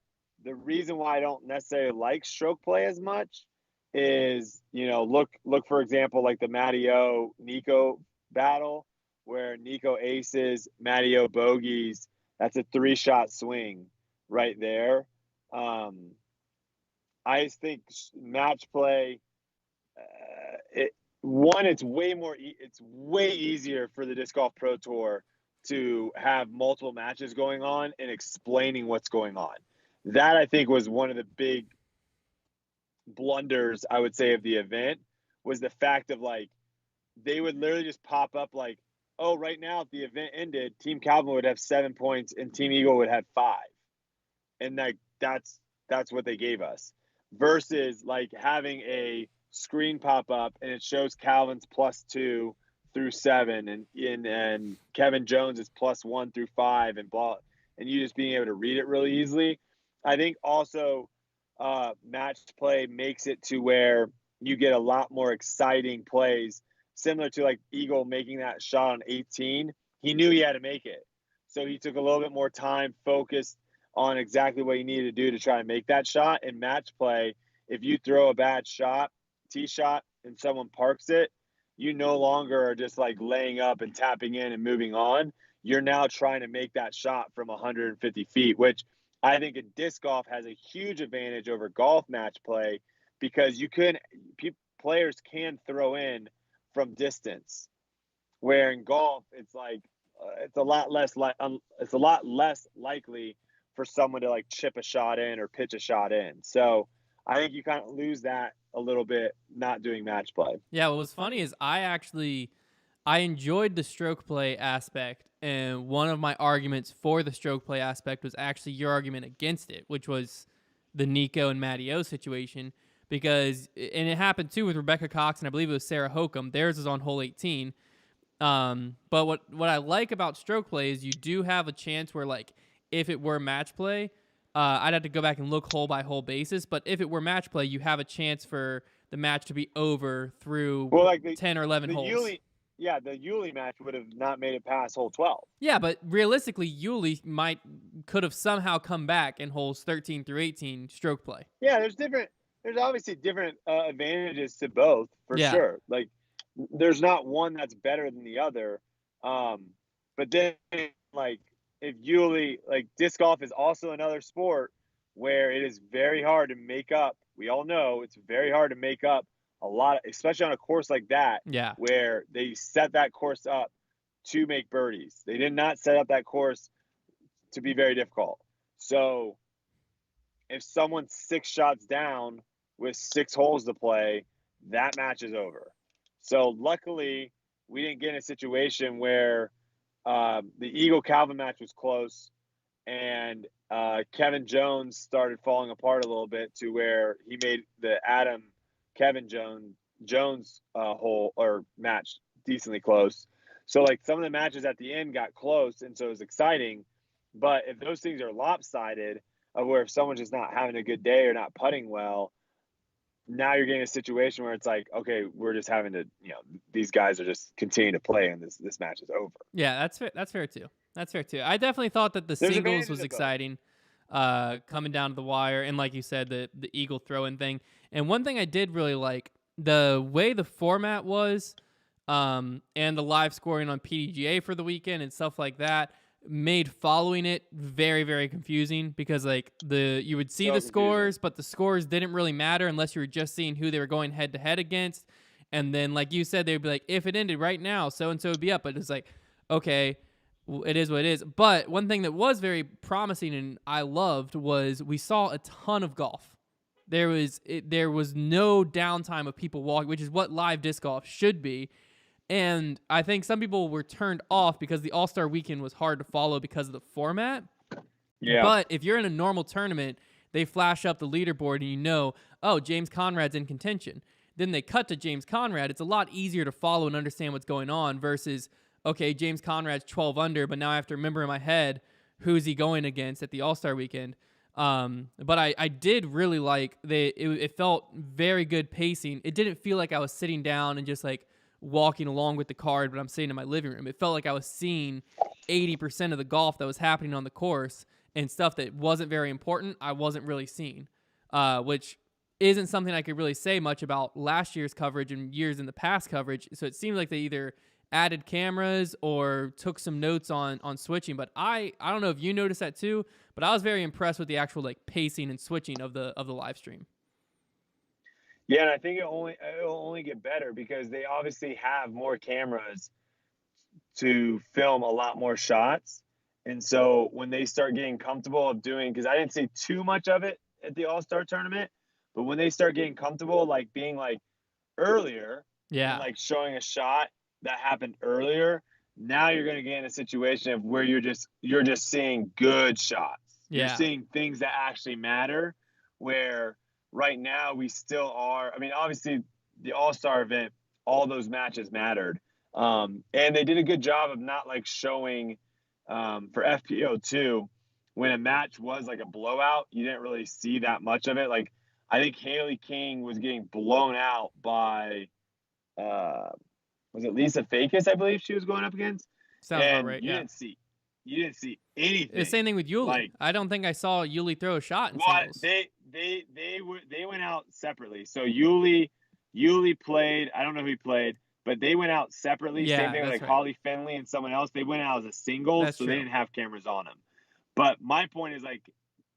the reason why I don't necessarily like stroke play as much is, look for example, like the Matty O Nico battle where Nico aces, Matty O bogeys. That's a 3-shot swing right there. I just think match play, it's way easier for the Disc Golf Pro Tour to have multiple matches going on and explaining what's going on. That, I think, was one of the big blunders, I would say, of the event, was the fact of, like, they would literally just pop up like, oh, right now, if the event ended, Team Calvin would have 7 points and Team Eagle would have 5. And that's what they gave us. Versus, like, having a screen pop up and it shows Calvin's +2 through 7 and Kevin Jones is +1 through 5 and ball, and you just being able to read it really easily. I think also match play makes it to where you get a lot more exciting plays, similar to like Eagle making that shot on 18. He knew he had to make it, so he took a little bit more time, focused on exactly what he needed to do to try to make that shot. In match play, if you throw a bad shot, tee shot, and someone parks it, you no longer are just like laying up and tapping in and moving on. You're now trying to make that shot from 150 feet, which I think in disc golf has a huge advantage over golf match play, because players can throw in from distance, where in golf it's like it's a lot less likely for someone to like chip a shot in or pitch a shot in. So I think you kind of lose that a little bit not doing match play. Yeah, what was funny is I enjoyed the stroke play aspect, and one of my arguments for the stroke play aspect was actually your argument against it, which was the Nico and Matty O situation, because, and it happened too with Rebecca Cox and I believe it was Sarah Hokum. Theirs is on hole 18. But what I like about stroke play is you do have a chance where, like, if it were match play, I'd have to go back and look hole by hole basis. But if it were match play, you have a chance for the match to be over through 10 or 11 holes. The Yulee match would have not made it past hole 12. Yeah, but realistically, Yulee could have somehow come back in holes 13 through 18 stroke play. Yeah, there's obviously different advantages to both, for sure. Like, there's not one that's better than the other. But then, like, if Yulee, like, disc golf is also another sport where it is very hard to make up. We all know it's very hard to make up a lot, especially on a course like that, where they set that course up to make birdies. They did not set up that course to be very difficult. So if someone's 6 shots down with 6 holes to play, that match is over. So luckily, we didn't get in a situation where the Eagle Calvin match was close, and Kevin Jones started falling apart a little bit to where he made the Adam Kevin Jones hole or match decently close. So, like, some of the matches at the end got close, and so it was exciting. But if those things are lopsided, of where if someone's just not having a good day or not putting well, now you're getting a situation where it's like, okay, we're just having to, these guys are just continuing to play, and this match is over. Yeah, that's fair. That's fair too. I definitely thought that the singles was exciting, coming down to the wire, and like you said, the Eagle throw-in thing. And one thing I did really like, the way the format was, and the live scoring on PDGA for the weekend and stuff like that, made following it very, very confusing, because like you would see the scores, but the scores didn't really matter unless you were just seeing who they were going head to head against. And then, like you said, they'd be like, if it ended right now, so and so would be up. But it's like, okay, well, it is what it is. But one thing that was very promising and I loved was we saw a ton of golf. There was no downtime of people walking, which is what live disc golf should be. And I think some people were turned off because the All-Star Weekend was hard to follow because of the format. Yeah. But if you're in a normal tournament, they flash up the leaderboard and you know, oh, James Conrad's in contention. Then they cut to James Conrad. It's a lot easier to follow and understand what's going on versus, okay, James Conrad's 12 under, but now I have to remember in my head who's he going against at the All-Star Weekend. But I did really like it felt very good pacing. It didn't feel like I was sitting down and just like walking along with the card, but I'm sitting in my living room. It felt like I was seeing 80% of the golf that was happening on the course, and stuff that wasn't very important, I wasn't really seeing, which isn't something I could really say much about last year's coverage and years in the past coverage. So it seemed like they either added cameras or took some notes on switching. But I don't know if you noticed that too, but I was very impressed with the actual like pacing and switching of the live stream. Yeah, and I think it'll only get better because they obviously have more cameras to film a lot more shots. And so when they start getting comfortable of doing, because I didn't see too much of it at the All-Star tournament, but when they start getting comfortable, like being like earlier, and like showing a shot that happened earlier, now you're going to get in a situation of where you're just seeing good shots. You're seeing things that actually matter, where right now we still are. I mean, obviously the All-Star event, all those matches mattered. And they did a good job of not like showing for FPO too, when a match was like a blowout, you didn't really see that much of it. Like I think Haley King was getting blown out by was it Lisa Fakis, I believe she was going up against. Sounds about right. You didn't see anything. The same thing with Yuli. Like, I don't think I saw Yuli throw a shot in singles. They went out separately. So Yuli played. I don't know who he played, but they went out separately. Yeah, same thing with like right. Holly Finley and someone else. They went out as a singles, so they didn't have cameras on them. But my point is like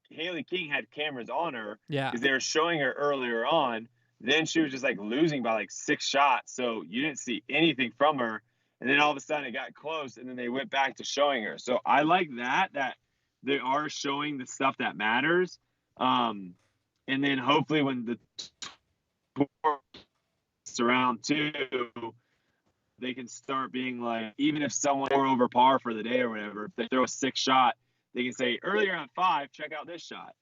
Haley King had cameras on her because they were showing her earlier on. Then she was just like losing by like 6 shots, so you didn't see anything from her. And then all of a sudden it got close, and then they went back to showing her. So I like that they are showing the stuff that matters. And then hopefully when the around too, they can start being like, even if someone were over par for the day or whatever, if they throw a 6 shot, they can say earlier on 5, check out this shot.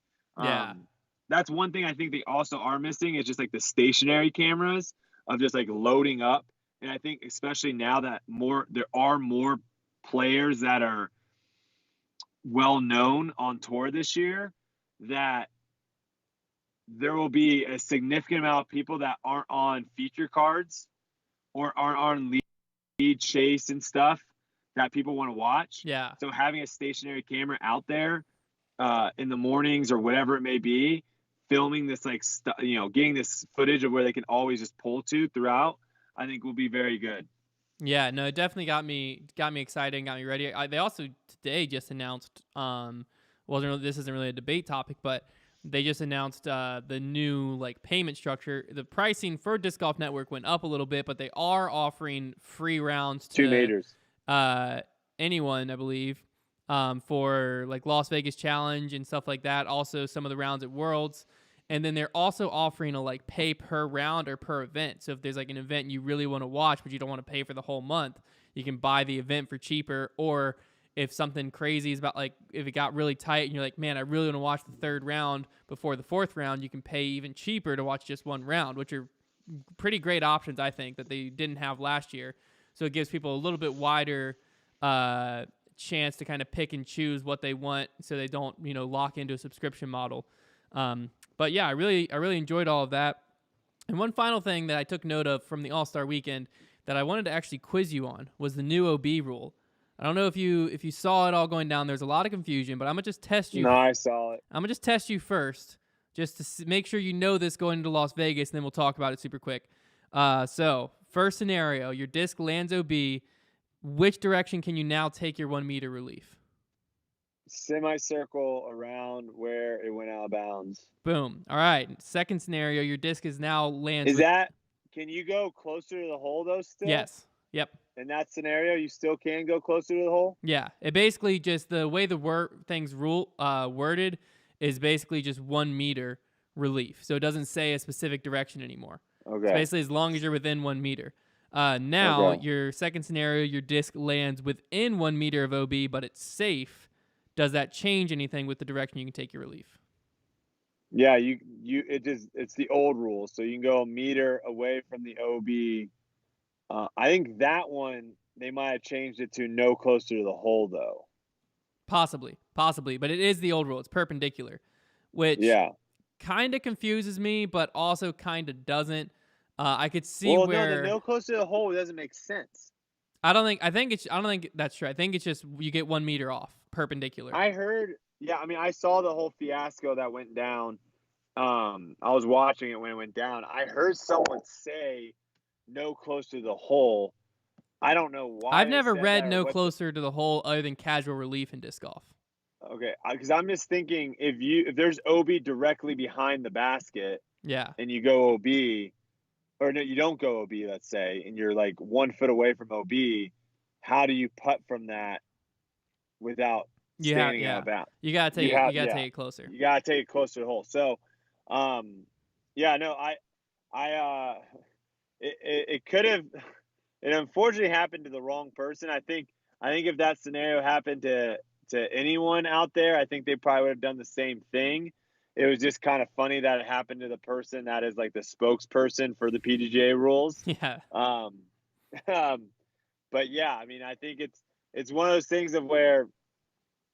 That's one thing I think they also are missing is just like the stationary cameras of just like loading up. And I think especially now that there are more players that are well known on tour this year, that there will be a significant amount of people that aren't on feature cards or aren't on lead chase and stuff that people want to watch. Yeah. So having a stationary camera out there in the mornings or whatever it may be, filming this like getting this footage of where they can always just pull to throughout, I think will be very good. Yeah, no, it definitely got me excited and got me ready. They also today just announced, this isn't really a debate topic, but they just announced the new like payment structure. The pricing for Disc Golf Network went up a little bit, but they are offering free rounds to 2 majors. Anyone, I believe, for like Las Vegas Challenge and stuff like that. Also, some of the rounds at Worlds. And then they're also offering a like pay per round or per event. So if there's like an event you really want to watch, but you don't want to pay for the whole month, you can buy the event for cheaper. Or if something crazy is about like, if it got really tight and you're like, man, I really want to watch the 3rd round before the 4th round, you can pay even cheaper to watch just one round, which are pretty great options, I think, that they didn't have last year. So it gives people a little bit wider chance to kind of pick and choose what they want so they don't, lock into a subscription model. But yeah, I really enjoyed all of that. And one final thing that I took note of from the All-Star Weekend that I wanted to actually quiz you on was the new OB rule. I don't know if you saw it all going down. There's a lot of confusion, but I'm gonna just test you. No, I saw it. I'm gonna just test you first, just to make sure you know this going into Las Vegas, and then we'll talk about it super quick. So first scenario, your disc lands OB. Which direction can you now take your 1 meter relief? Semicircle around where it went out of bounds. Boom. All right. Second scenario, your disc is now landed. can you go closer to the hole though still? Yes. Yep. In that scenario, you still can go closer to the hole? Yeah. It basically just the way the things worded is basically just 1 meter relief. So it doesn't say a specific direction anymore. So Okay. basically, as long as you're within 1 meter. Now, Okay. your second scenario, your disc lands within 1 meter of OB, but it's safe. Does that change anything with the direction you can take your relief? Yeah, it's the old rule. So you can go a meter away from the OB. I think that one they might have changed it to no closer to the hole though. Possibly, but it is the old rule. It's perpendicular, which Yeah. kind of confuses me, but also kind of doesn't. I could see Well, no, the where no closer to the hole doesn't make sense. I don't think that's true. I think it's just you get 1 meter off perpendicular. I heard, yeah, I mean, I saw the whole fiasco that went down. I was watching it when it went down. I heard someone say no closer to the hole. I don't know why I've they never said that read or no what. closer to the hole other than casual relief in disc golf. Okay, because I'm just thinking if there's OB directly behind the basket Yeah. and you go OB, or no, you don't go OB, let's say, and you're like 1 foot away from OB, how do you putt from that without standing out Yeah. of bounds? You gotta take You it. You have, gotta yeah, take it closer. you gotta take it closer to the hole. So, yeah, no, I, it could have, it unfortunately happened to the wrong person. I think if that scenario happened to anyone out there, I think they probably would have done the same thing. It was just kind of funny that it happened to the person that is like the spokesperson for the PDGA rules. Yeah. Um, but yeah, I mean, I think it's one of those things of where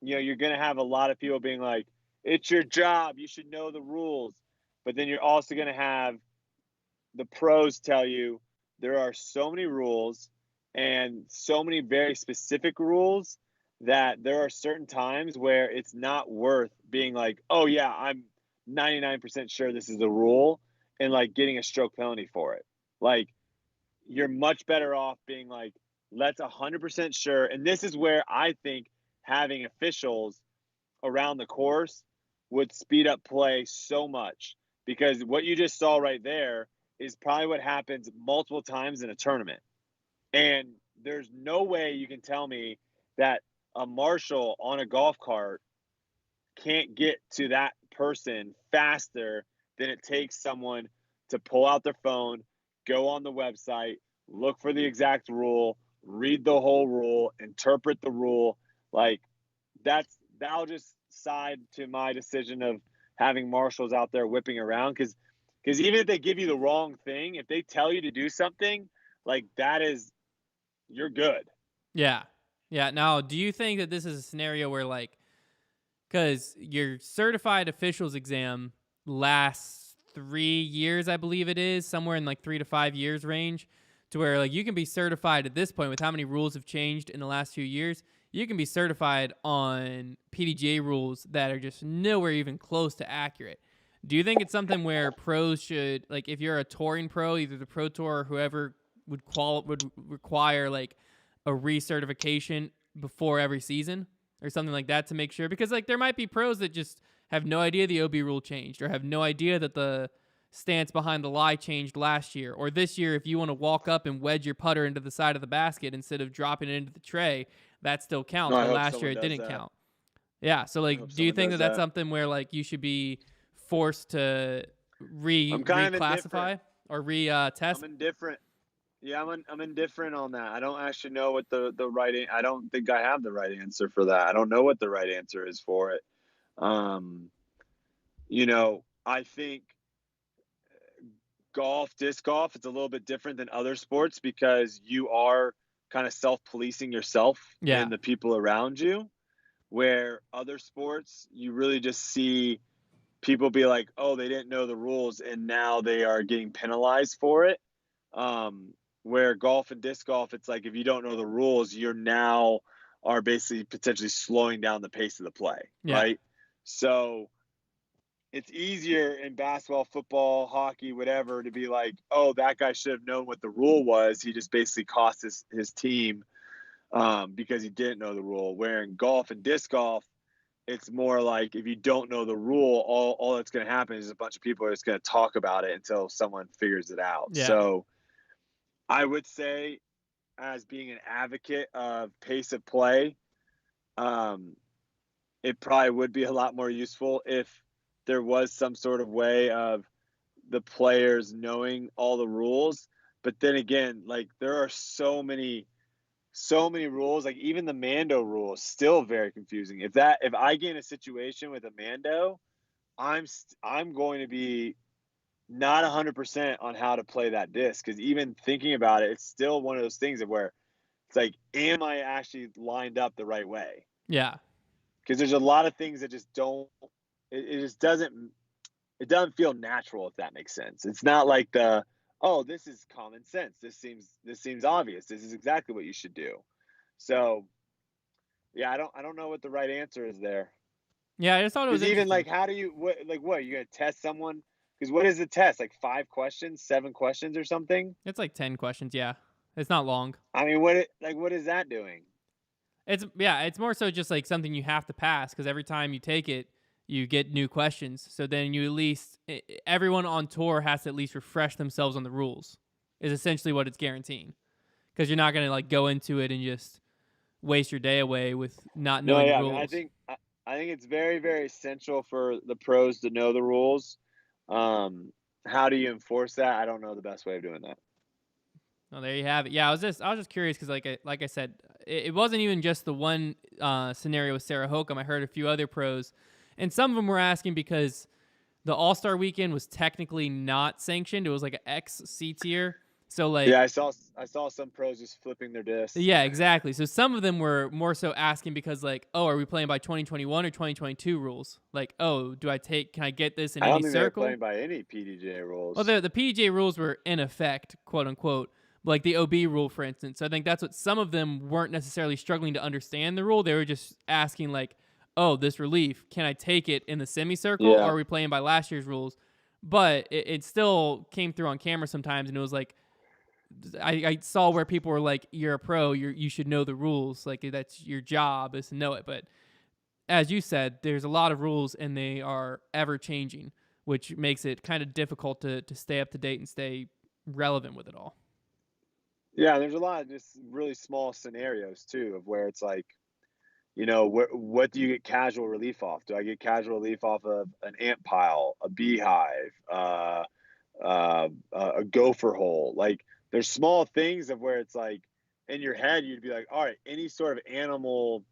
you're going to have a lot of people being like, "It's your job, you should know the rules," but then you're also going to have the pros tell you there are so many rules and so many very specific rules that there are certain times where it's not worth being like, "Oh yeah, I'm 99% sure this is the rule," and like getting a stroke penalty for it. Like, you're much better off being like, let's 100% sure. And this is where I think having officials around the course would speed up play so much, because what you just saw right there is probably what happens multiple times in a tournament. And there's no way you can tell me that a marshal on a golf cart can't get to that person faster than it takes someone to pull out their phone, go on the website, look for the exact rule, read the whole rule, interpret the rule. Like, that'll just side to my decision of having marshals out there whipping around, because even if they give you the wrong thing, if they tell you to do something, like, that is, you're good. Yeah. Yeah. Now, do you think that this is a scenario where, like, because your certified officials exam lasts 3 years, I believe it is, somewhere in like 3 to 5 years range, to where like you can be certified at this point with how many rules have changed in the last few years. You can be certified on PDGA rules that are just nowhere even close to accurate. Do you think it's something where pros should, like, if you're a touring pro, either the Pro Tour or whoever would require like a recertification before every season or something like that to make sure? Because like there might be pros that just have no idea the OB rule changed, or have no idea that the stance behind the lie changed last year, or this year if you want to walk up and wedge your putter into the side of the basket instead of dropping it into the tray, that still No, counts, I but hope last year someone it does didn't that. count. Yeah, so I like hope do you someone think does that that's that. something where like you should be forced to I'm kind of reclassify indifferent. or retest? I'm indifferent. Yeah, I'm indifferent on that. I don't actually know what the right. I don't think I have the right answer for that. I don't know what the right answer is for it. Um, I think disc golf, it's a little bit different than other sports because you are kind of self-policing yourself Yeah. and the people around you. Where other sports, you really just see people be like, "Oh, they didn't know the rules, and now they are getting penalized for it." Where golf and disc golf, it's like if you don't know the rules, you're now are basically potentially slowing down the pace of the play, Yeah. right? So it's easier in basketball, football, hockey, whatever, to be like, "Oh, that guy should have known what the rule was. He just basically cost his team because he didn't know the rule." Where in golf and disc golf, it's more like if you don't know the rule, all that's going to happen is a bunch of people are just going to talk about it until someone figures it out. Yeah. So I would say, as being an advocate of pace of play, um, it probably would be a lot more useful if there was some sort of way of the players knowing all the rules. But then again, like there are so many rules, like even the Mando rule is still very confusing. If I get in a situation with a Mando, I'm going to be not 100% on how to play that disc, because even thinking about it, it's still one of those things of where it's like, am I actually lined up the right way? Yeah. Because there's a lot of things that just don't. It just doesn't. It doesn't feel natural, if that makes sense. It's not like this is common sense. This seems obvious. This is exactly what you should do. So yeah, I don't know what the right answer is there. Yeah, I just thought it was Because even interesting. like, how do you what are you gonna test someone? Because what is the test? Like 5 questions, 7 questions, or something? It's like 10 questions. Yeah. It's not long. I mean, what is that doing? It's more so just like something you have to pass because every time you take it, you get new questions. So then you at least everyone on tour has to at least refresh themselves on the rules. Is essentially what it's guaranteeing because you're not gonna like go into it and just waste your day away with not No, knowing the yeah, I mean, rules. I think it's very, very essential for the pros to know the rules. Um, how do you enforce that? I don't know the best way of doing that. Oh, there you have it. Yeah, I was just curious because like I said, it wasn't even just the one scenario with Sarah Hokum. I heard a few other pros, and some of them were asking because the All Star Weekend was technically not sanctioned. It was like an X C tier. So Yeah, like I saw some pros just flipping their discs. yeah, exactly. So some of them were more so asking because like, oh, are we playing by 2021 or 2022 rules? Like, oh, can I get this in I any don't think they were circle? playing by any PDJ Well, rules. the PJ rules were in effect, quote unquote, like the OB rule, for instance. So I think that's what some of them weren't necessarily struggling to understand the rule. They were just asking like, oh, this relief, can I take it in the semicircle, or Yeah, are we playing by last year's rules? But it still came through on camera sometimes, and it was like I saw where people were like, "You're a pro. You should know the rules. Like that's your job is to know it." But as you said, there's a lot of rules, and they are ever changing, which makes it kind of difficult to stay up to date and stay relevant with it all. yeah. There's a lot of just really small scenarios too, of where it's like, what do you get casual relief off? Do I get casual relief off of an ant pile, a beehive, a gopher hole? Like, there's small things of where it's like, in your head you'd be like, all right, any sort of animal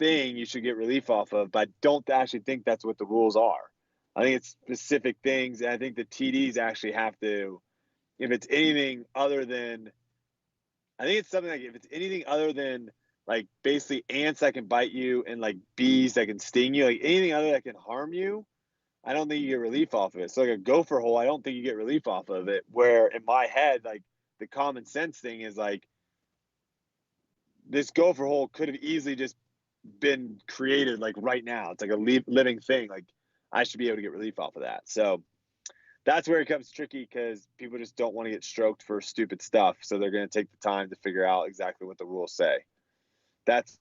thing you should get relief off of, but I don't actually think that's what the rules are. I think it's specific things, and I think the TDs actually have to, if it's anything other than, I think it's something like, if it's anything other than like basically ants that can bite you and like bees that can sting you, like anything other that can harm you, I don't think you get relief off of it. So like a gopher hole, I don't think you get relief off of it. Where in my head, like the common sense thing is like, this gopher hole could have easily just been created like right now. It's like a living thing. Like, I should be able to get relief off of that. So that's where it becomes tricky, because people just don't want to get stroked for stupid stuff. So they're going to take the time to figure out exactly what the rules say. That's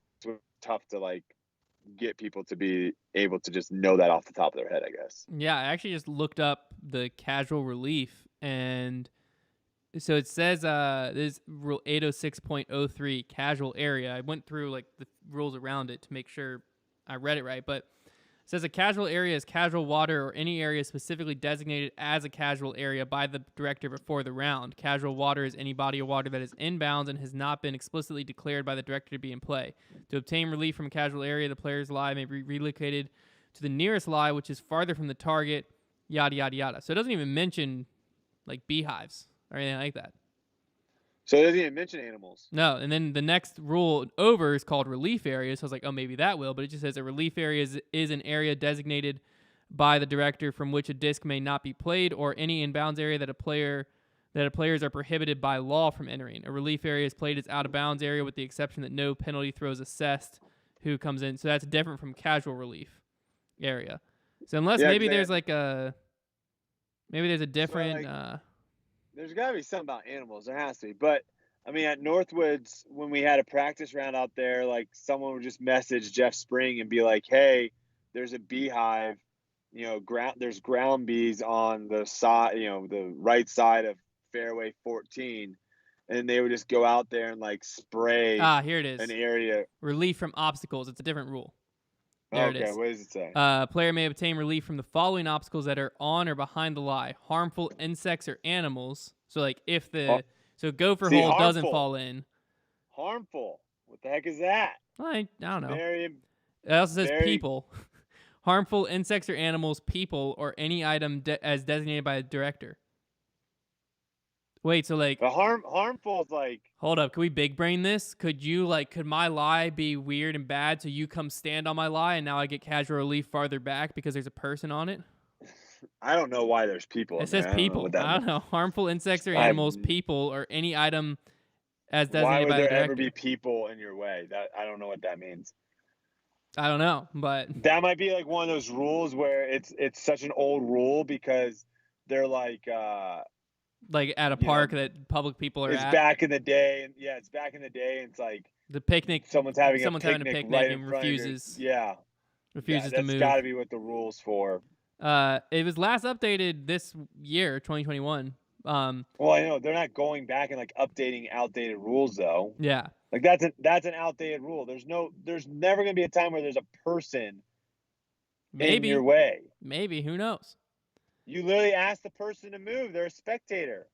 tough to like get people to be able to just know that off the top of their head, I guess. Yeah, I actually just looked up the casual relief, and so it says this rule 806.03 casual area. I went through like the rules around it to make sure I read it right, but it says a casual area is casual water or any area specifically designated as a casual area by the director before the round. Casual water is any body of water that is in bounds and has not been explicitly declared by the director to be in play. To obtain relief from a casual area, the player's lie may be relocated to the nearest lie, which is farther from the target, yada, yada, yada. So it doesn't even mention like beehives or anything like that. So it doesn't even mention animals. No, and then the next rule over is called relief area. So I was like, oh, maybe that will, but it just says a relief area is an area designated by the director from which a disc may not be played, or any inbounds area that players are prohibited by law from entering. A relief area is played as out of bounds area with the exception that no penalty throws assessed who comes in. So that's different from casual relief area. So unless Yeah, maybe because there's like maybe there's a so different like, there's got to be something about animals. There has to be. But I mean, at Northwoods, when we had a practice round out there, like someone would just message Jeff Spring and be like, "Hey, there's a beehive. There's ground bees on the side, the right side of fairway 14, and they would just go out there and like spray Here it an is. area. Relief from obstacles. It's a different rule. There it Okay, is. what does it say? Player may obtain relief from the following obstacles that are on or behind the lie: harmful insects or animals. So like if the gopher hole doesn't fall in. Harmful. What the heck is that? I don't know. Very. It also says people. Harmful insects or animals, people, or any item as designated by a director. Wait, so like the harmful is like. Hold up, can we big brain this? Could my lie be weird and bad so you come stand on my lie and now I get casual relief farther back because there's a person on it? I don't know why there's people. It says people. I don't know. Harmful insects or animals, people, or any item as designated by the director. Why would there ever be people in your way? That I don't know what that means. I don't know, but that might be like one of those rules where it's such an old rule because they're like at a park that public people are it's at. back in the day, and it's back in the day. And it's like the picnic. Someone's having a picnic right and refuses. Refuses to move. That's got to be what the rules for. It was last updated this year, 2021. Well, I know they're not going back and like updating outdated rules though. Yeah. Like that's an outdated rule. There's never going to be a time where there's a person in your way. Maybe, who knows? You literally ask the person to move. They're a spectator.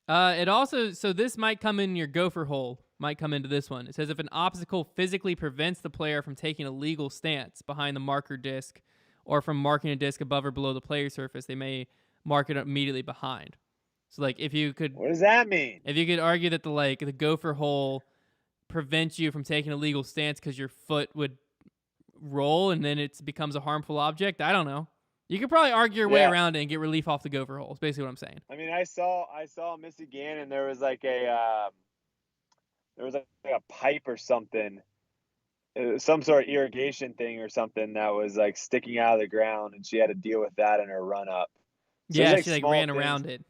It also, so this might come in your gopher hole, might come into this one. It says if an obstacle physically prevents the player from taking a legal stance behind the marker disc or from marking a disc above or below the player surface, they may mark it immediately behind. So like if you could, what does that mean? If you could argue that the gopher hole prevents you from taking a legal stance because your foot would roll and then it becomes a harmful object, I don't know. You could probably argue your way around it and get relief off the gopher hole. Is basically what I'm saying. I mean, I saw Michigan and there was like a pipe or something, some sort of irrigation thing or something that was like sticking out of the ground, and she had to deal with that in her run up. So she ran around it.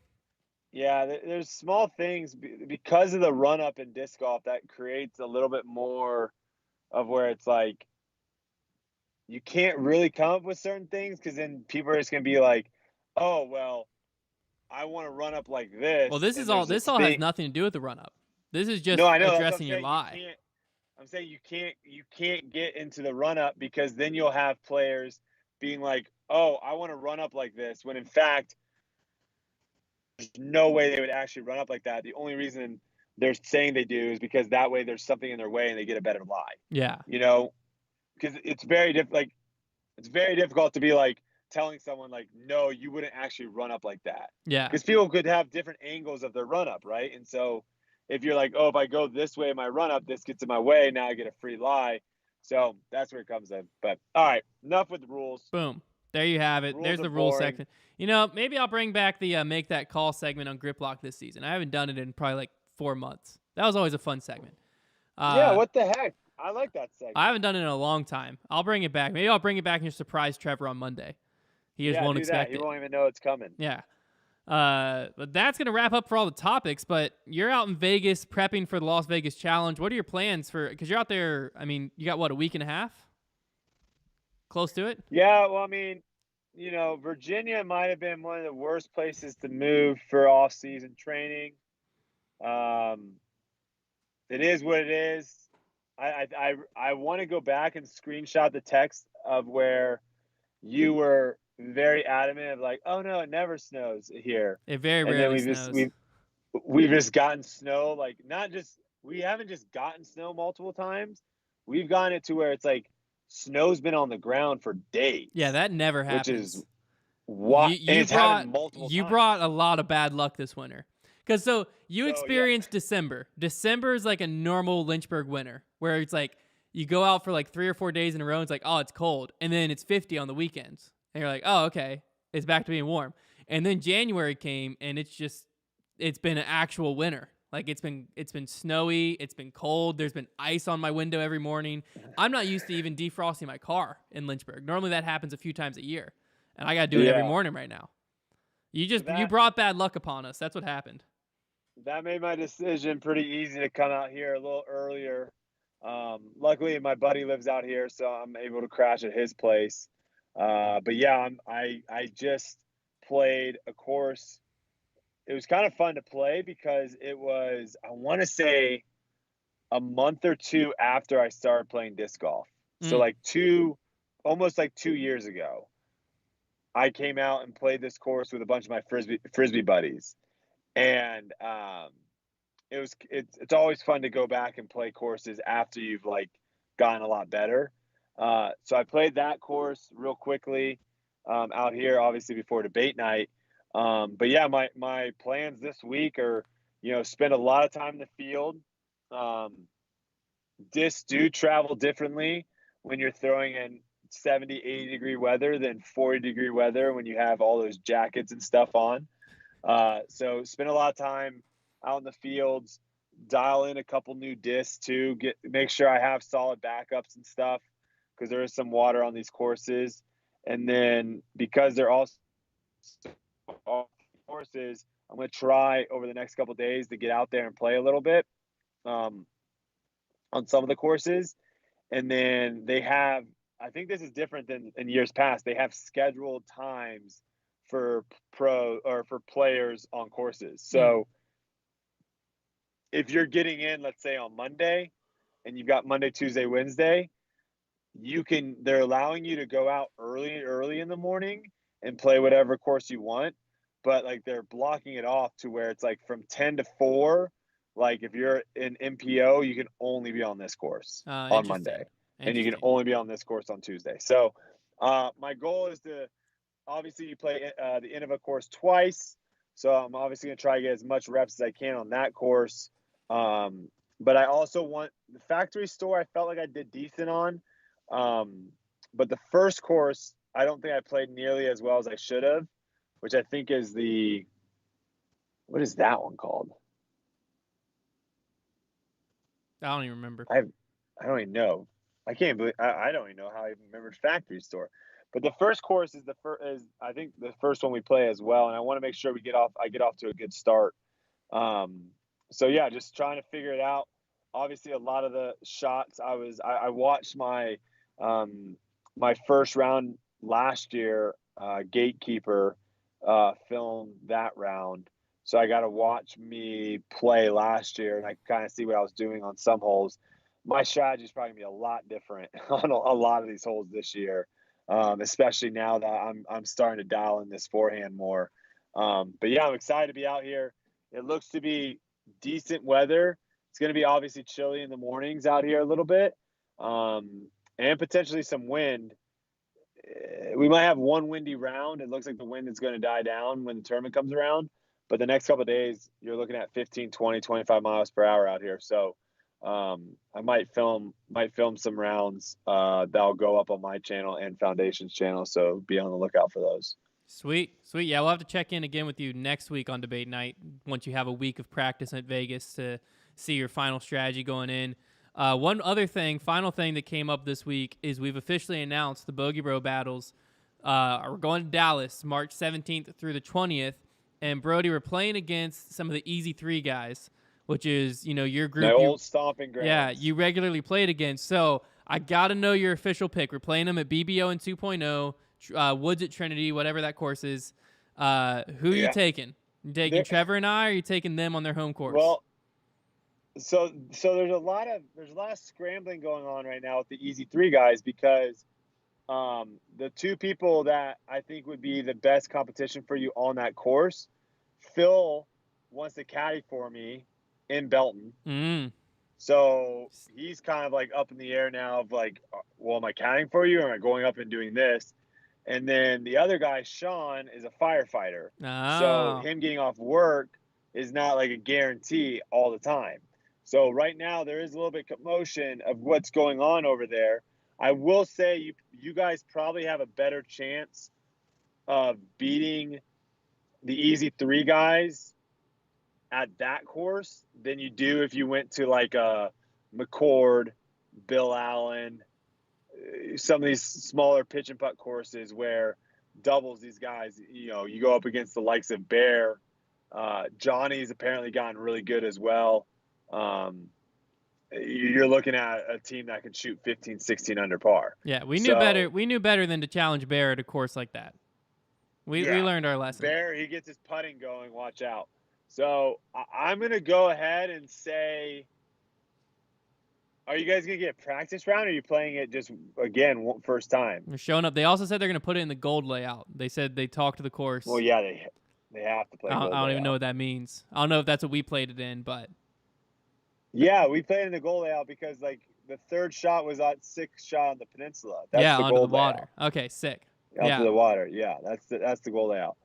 Yeah, there's small things because of the run up in disc golf that creates a little bit more of where it's like you can't really come up with certain things because then people are just gonna be like, oh well, I want to run up like this. Well, this all has nothing to do with the run up. This is just addressing your lie. I'm saying you can't get into the run up because then you'll have players being like, oh, I want to run up like this, when in fact there's no way they would actually run up like that. The only reason they're saying they do is because that way there's something in their way and they get a better lie. Yeah. Because it's very difficult to be like telling someone like, no, you wouldn't actually run up like that. Yeah. Because people could have different angles of their run up, right? And so if you're like, oh, if I go this way in my run up, this gets in my way, now I get a free lie. So that's where it comes in. But all right, enough with the rules. Boom. There you have it. There's the rule section. Maybe I'll bring back the make that call segment on Grip Lock this season. I haven't done it in probably like 4 months. That was always a fun segment. What the heck? I like that segment. I haven't done it in a long time. I'll bring it back. Maybe I'll bring it back and just surprise Trevor on Monday. He just won't expect it. He won't even know it's coming. Yeah. But that's going to wrap up for all the topics. But you're out in Vegas prepping for the Las Vegas Challenge. What are your plans for? Because you're out there. I mean, you got what, a week and a half? Close to it? Yeah. Well, I mean, Virginia might have been one of the worst places to move for off-season training. It is what it is. I want to go back and screenshot the text of where you were very adamant of like, oh no, it never snows here. It very rarely snows. We've just gotten snow, like we haven't just gotten snow multiple times. We've gotten it to where it's like snow's been on the ground for days. Yeah, that never happens. Which is what you brought a lot of bad luck this winter. Because you experienced December. December is like a normal Lynchburg winter where it's like you go out for like 3 or 4 days in a row. And it's like, oh, it's cold. And then it's 50 on the weekends. And you're like, oh, okay. It's back to being warm. And then January came and it's been an actual winter. Like it's been snowy. It's been cold. There's been ice on my window every morning. I'm not used to even defrosting my car in Lynchburg. Normally that happens a few times a year. And I got to do it every morning right now. You brought bad luck upon us. That's what happened. That made my decision pretty easy to come out here a little earlier. Luckily, my buddy lives out here, so I'm able to crash at his place. But yeah, I just played a course it was kind of fun to play because it was, I want to say, a month or two after I started playing disc golf. So Mm. like almost like 2 years ago, I came out and played this course with a bunch of my frisbee buddies, and it's always fun to go back and play courses after you've like gotten a lot better. So I played that course real quickly out here, obviously before debate night. But yeah, my plans this week are, spend a lot of time in the field. Discs do travel differently when you're throwing in 70, 80-degree weather than 40-degree weather when you have all those jackets and stuff on. So spend a lot of time out in the fields, dial in a couple new discs too, make sure I have solid backups and stuff because there is some water on these courses. And then because they're all courses, I'm going to try over the next couple days to get out there and play a little bit on some of the courses. And then they have, I think this is different than in years past, they have scheduled times for players on courses. So if you're getting in, let's say on Monday, and you've got Monday, Tuesday, Wednesday, they're allowing you to go out early in the morning and play whatever course you want, but like they're blocking it off to where it's like from 10 to 4. Like if you're in MPO, you can only be on this course on Monday, and you can only be on this course on Tuesday. So my goal is to obviously you play the Innova course twice. So I'm obviously going to try to get as much reps as I can on that course. But I also want the factory store. I felt like I did decent on. But the first course, I don't think I played nearly as well as I should have, which I think is what is that one called? I don't even remember. I don't even know. I can't believe I don't even know how I even remembered factory store. But the first course is I think the first one we play as well, and I want to make sure I get off to a good start. So yeah, just trying to figure it out. Obviously, a lot of the shots I watched my first round last year, Gatekeeper, film that round. So I got to watch me play last year, and I kind of see what I was doing on some holes. My strategy is probably gonna be a lot different on a lot of these holes this year, especially now that I'm starting to dial in this forehand more. But yeah, I'm excited to be out here. It looks to be decent weather. It's going to be obviously chilly in the mornings out here a little bit, and potentially some wind. We might have one windy round. It looks like the wind is going to die down when the tournament comes around. But the next couple of days, you're looking at 15, 20, 25 miles per hour out here. So I might film some rounds that'll go up on my channel and Foundation's channel. So be on the lookout for those. Sweet. Yeah, we'll have to check in again with you next week on debate night once you have a week of practice at Vegas to see your final strategy going in. One other final thing that came up this week is we've officially announced the Bogey Bro battles. We're going to Dallas March 17th through the 20th. And Brodie, we're playing against some of the Easy 3 guys, which is, your group. My old stomping grounds. Yeah, you regularly played against. So I got to know your official pick. We're playing them at BBO and 2.0, Woods at Trinity, whatever that course is. Who are you taking? You taking Trevor and I, or are you taking them on their home course? Well, so there's a lot of scrambling going on right now with the Easy 3 guys because the two people that I think would be the best competition for you on that course, Phil wants to caddy for me in Belton. So he's kind of like up in the air now of like, well, am I caddying for you or am I going up and doing this? And then the other guy, Sean, is a firefighter. So him getting off work is not like a guarantee all the time. So right now there is a little bit of commotion of what's going on over there. I will say you guys probably have a better chance of beating the Easy 3 guys at that course than you do if you went to like a McCord, Bill Allen, some of these smaller pitch and putt courses where doubles these guys, you go up against the likes of Bear. Johnny's apparently gotten really good as well. You're looking at a team that can shoot 15, 16 under par. Yeah, we knew better. We knew better than to challenge Bear at a course like that. We learned our lesson. Bear, he gets his putting going. Watch out. So I'm going to go ahead and say, are you guys going to get a practice round, or are you playing it just, again, first time? They're showing up. They also said they're going to put it in the gold layout. They said they talked to the course. Well, yeah, they have to play gold I don't even layout. know what that means. I don't know if that's what we played it in, but. Yeah, we played in the gold layout because, like, the third shot was that sixth shot on the peninsula. That's the onto gold the water. layout. Okay, sick. Onto the water. Yeah, that's the goal layout.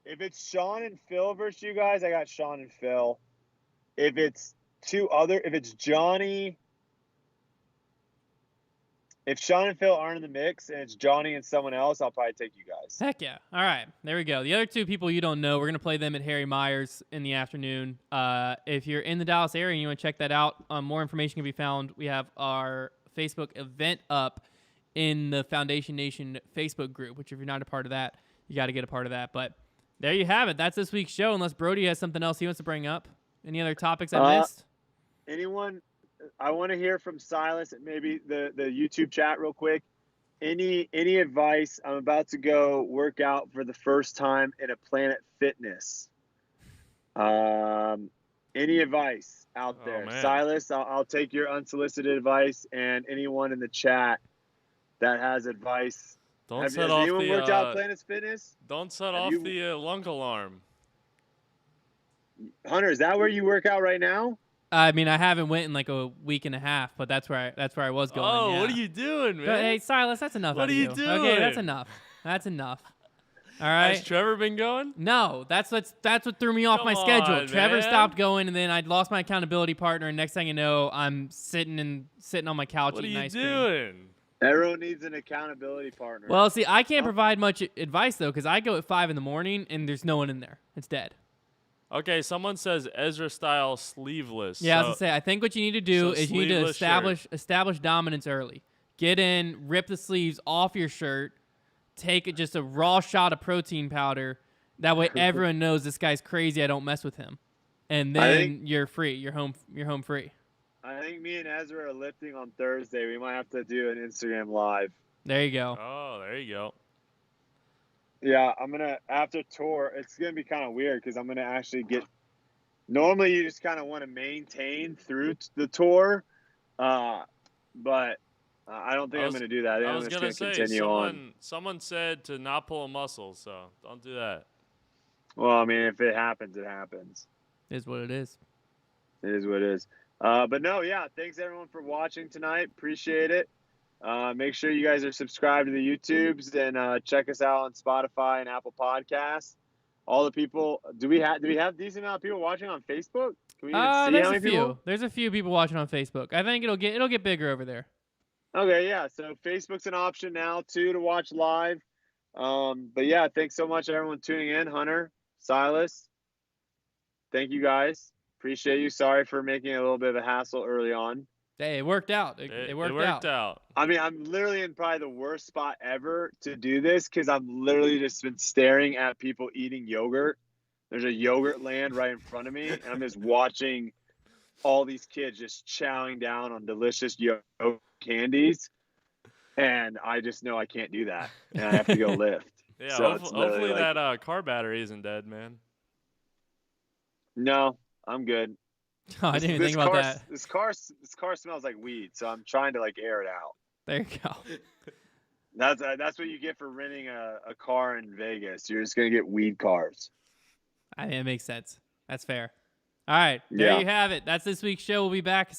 If it's Sean and Phil versus you guys, I got Sean and Phil. If it's Johnny, if Sean and Phil aren't in the mix and it's Johnny and someone else, I'll probably take you guys. Heck yeah. All right, there we go. The other two people you don't know, we're going to play them at Harry Myers in the afternoon. If you're in the Dallas area and you want to check that out, more information can be found. We have our Facebook event up in the Foundation Nation Facebook group, which if you're not a part of that, you got to get a part of that. But there you have it. That's this week's show, unless Brodie has something else he wants to bring up. Any other topics I missed? Anyone? I want to hear from Silas, maybe the YouTube chat real quick. Any advice? I'm about to go work out for the first time in a Planet Fitness. Any advice out there? Man. Silas, I'll take your unsolicited advice, and anyone in the chat that has advice. Has anyone worked out Planet Fitness? Don't set off the lung alarm. Hunter, is that where you work out right now? I mean, I haven't went in like a week and a half, but that's where I was going. Oh, yeah. What are you doing, man? But, hey, Silas, that's enough. What are you doing? Okay, that's enough. That's enough. All right. Has Trevor been going? No, that's what threw me off my schedule. on, Trevor man. stopped going, and then I'd lost my accountability partner. And next thing you know, I'm sitting on my couch What are eating you ice cream. doing? Everyone needs an accountability partner. Well, see, I can't provide much advice though, because I go at 5 a.m. and there's no one in there. It's dead. Okay, someone says Ezra style sleeveless. Yeah, I was gonna say, I think what you need to do is you need to sleeveless establish dominance early. Get in, rip the sleeves off your shirt, take just a raw shot of protein powder. That way, everyone knows this guy's crazy. I don't mess with him, and then you're free. You're home free. I think me and Ezra are lifting on Thursday. We might have to do an Instagram live. There you go. Oh, there you go. Yeah, I'm going to, after tour, it's going to be kind of weird because I'm going to actually normally you just kind of want to maintain through the tour, but I don't think I'm going to do that. I was going to say, continue on. Someone said to not pull a muscle, so don't do that. Well, I mean, if it happens, it happens. It is what it is. It is what it is. But no, yeah, thanks everyone for watching tonight. Appreciate it. Make sure you guys are subscribed to the YouTubes and check us out on Spotify and Apple Podcasts. All the people, do we have a decent amount of people watching on Facebook? Can we even see how many people? There's a few people watching on Facebook. I think it'll get bigger over there. Okay, yeah. So Facebook's an option now too to watch live. But yeah, thanks so much everyone tuning in. Hunter, Silas, thank you guys. Appreciate you. Sorry for making it a little bit of a hassle early on. Hey, it worked out. It worked out. I mean, I'm literally in probably the worst spot ever to do this because I've literally just been staring at people eating yogurt. There's a yogurt land right in front of me, and I'm just watching all these kids just chowing down on delicious yogurt candies. And I just know I can't do that, and I have to go lift. Yeah, so hopefully that car battery isn't dead, man. No, I'm good. Oh, I didn't even think about that. This car smells like weed, so I'm trying to air it out. There you go. That's what you get for renting a car in Vegas. You're just gonna get weed cars. I think it makes sense. That's fair. All right, there you have it. That's this week's show. We'll be back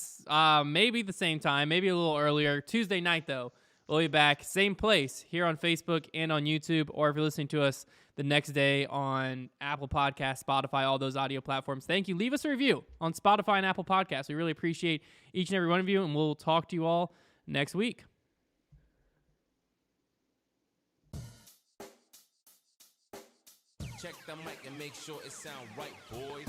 maybe the same time, maybe a little earlier. Tuesday night though. We'll be back same place here on Facebook and on YouTube, or if you're listening to us the next day on Apple Podcasts, Spotify, all those audio platforms. Thank you. Leave us a review on Spotify and Apple Podcasts. We really appreciate each and every one of you, and we'll talk to you all next week. Check the mic and make sure it sound right, boys.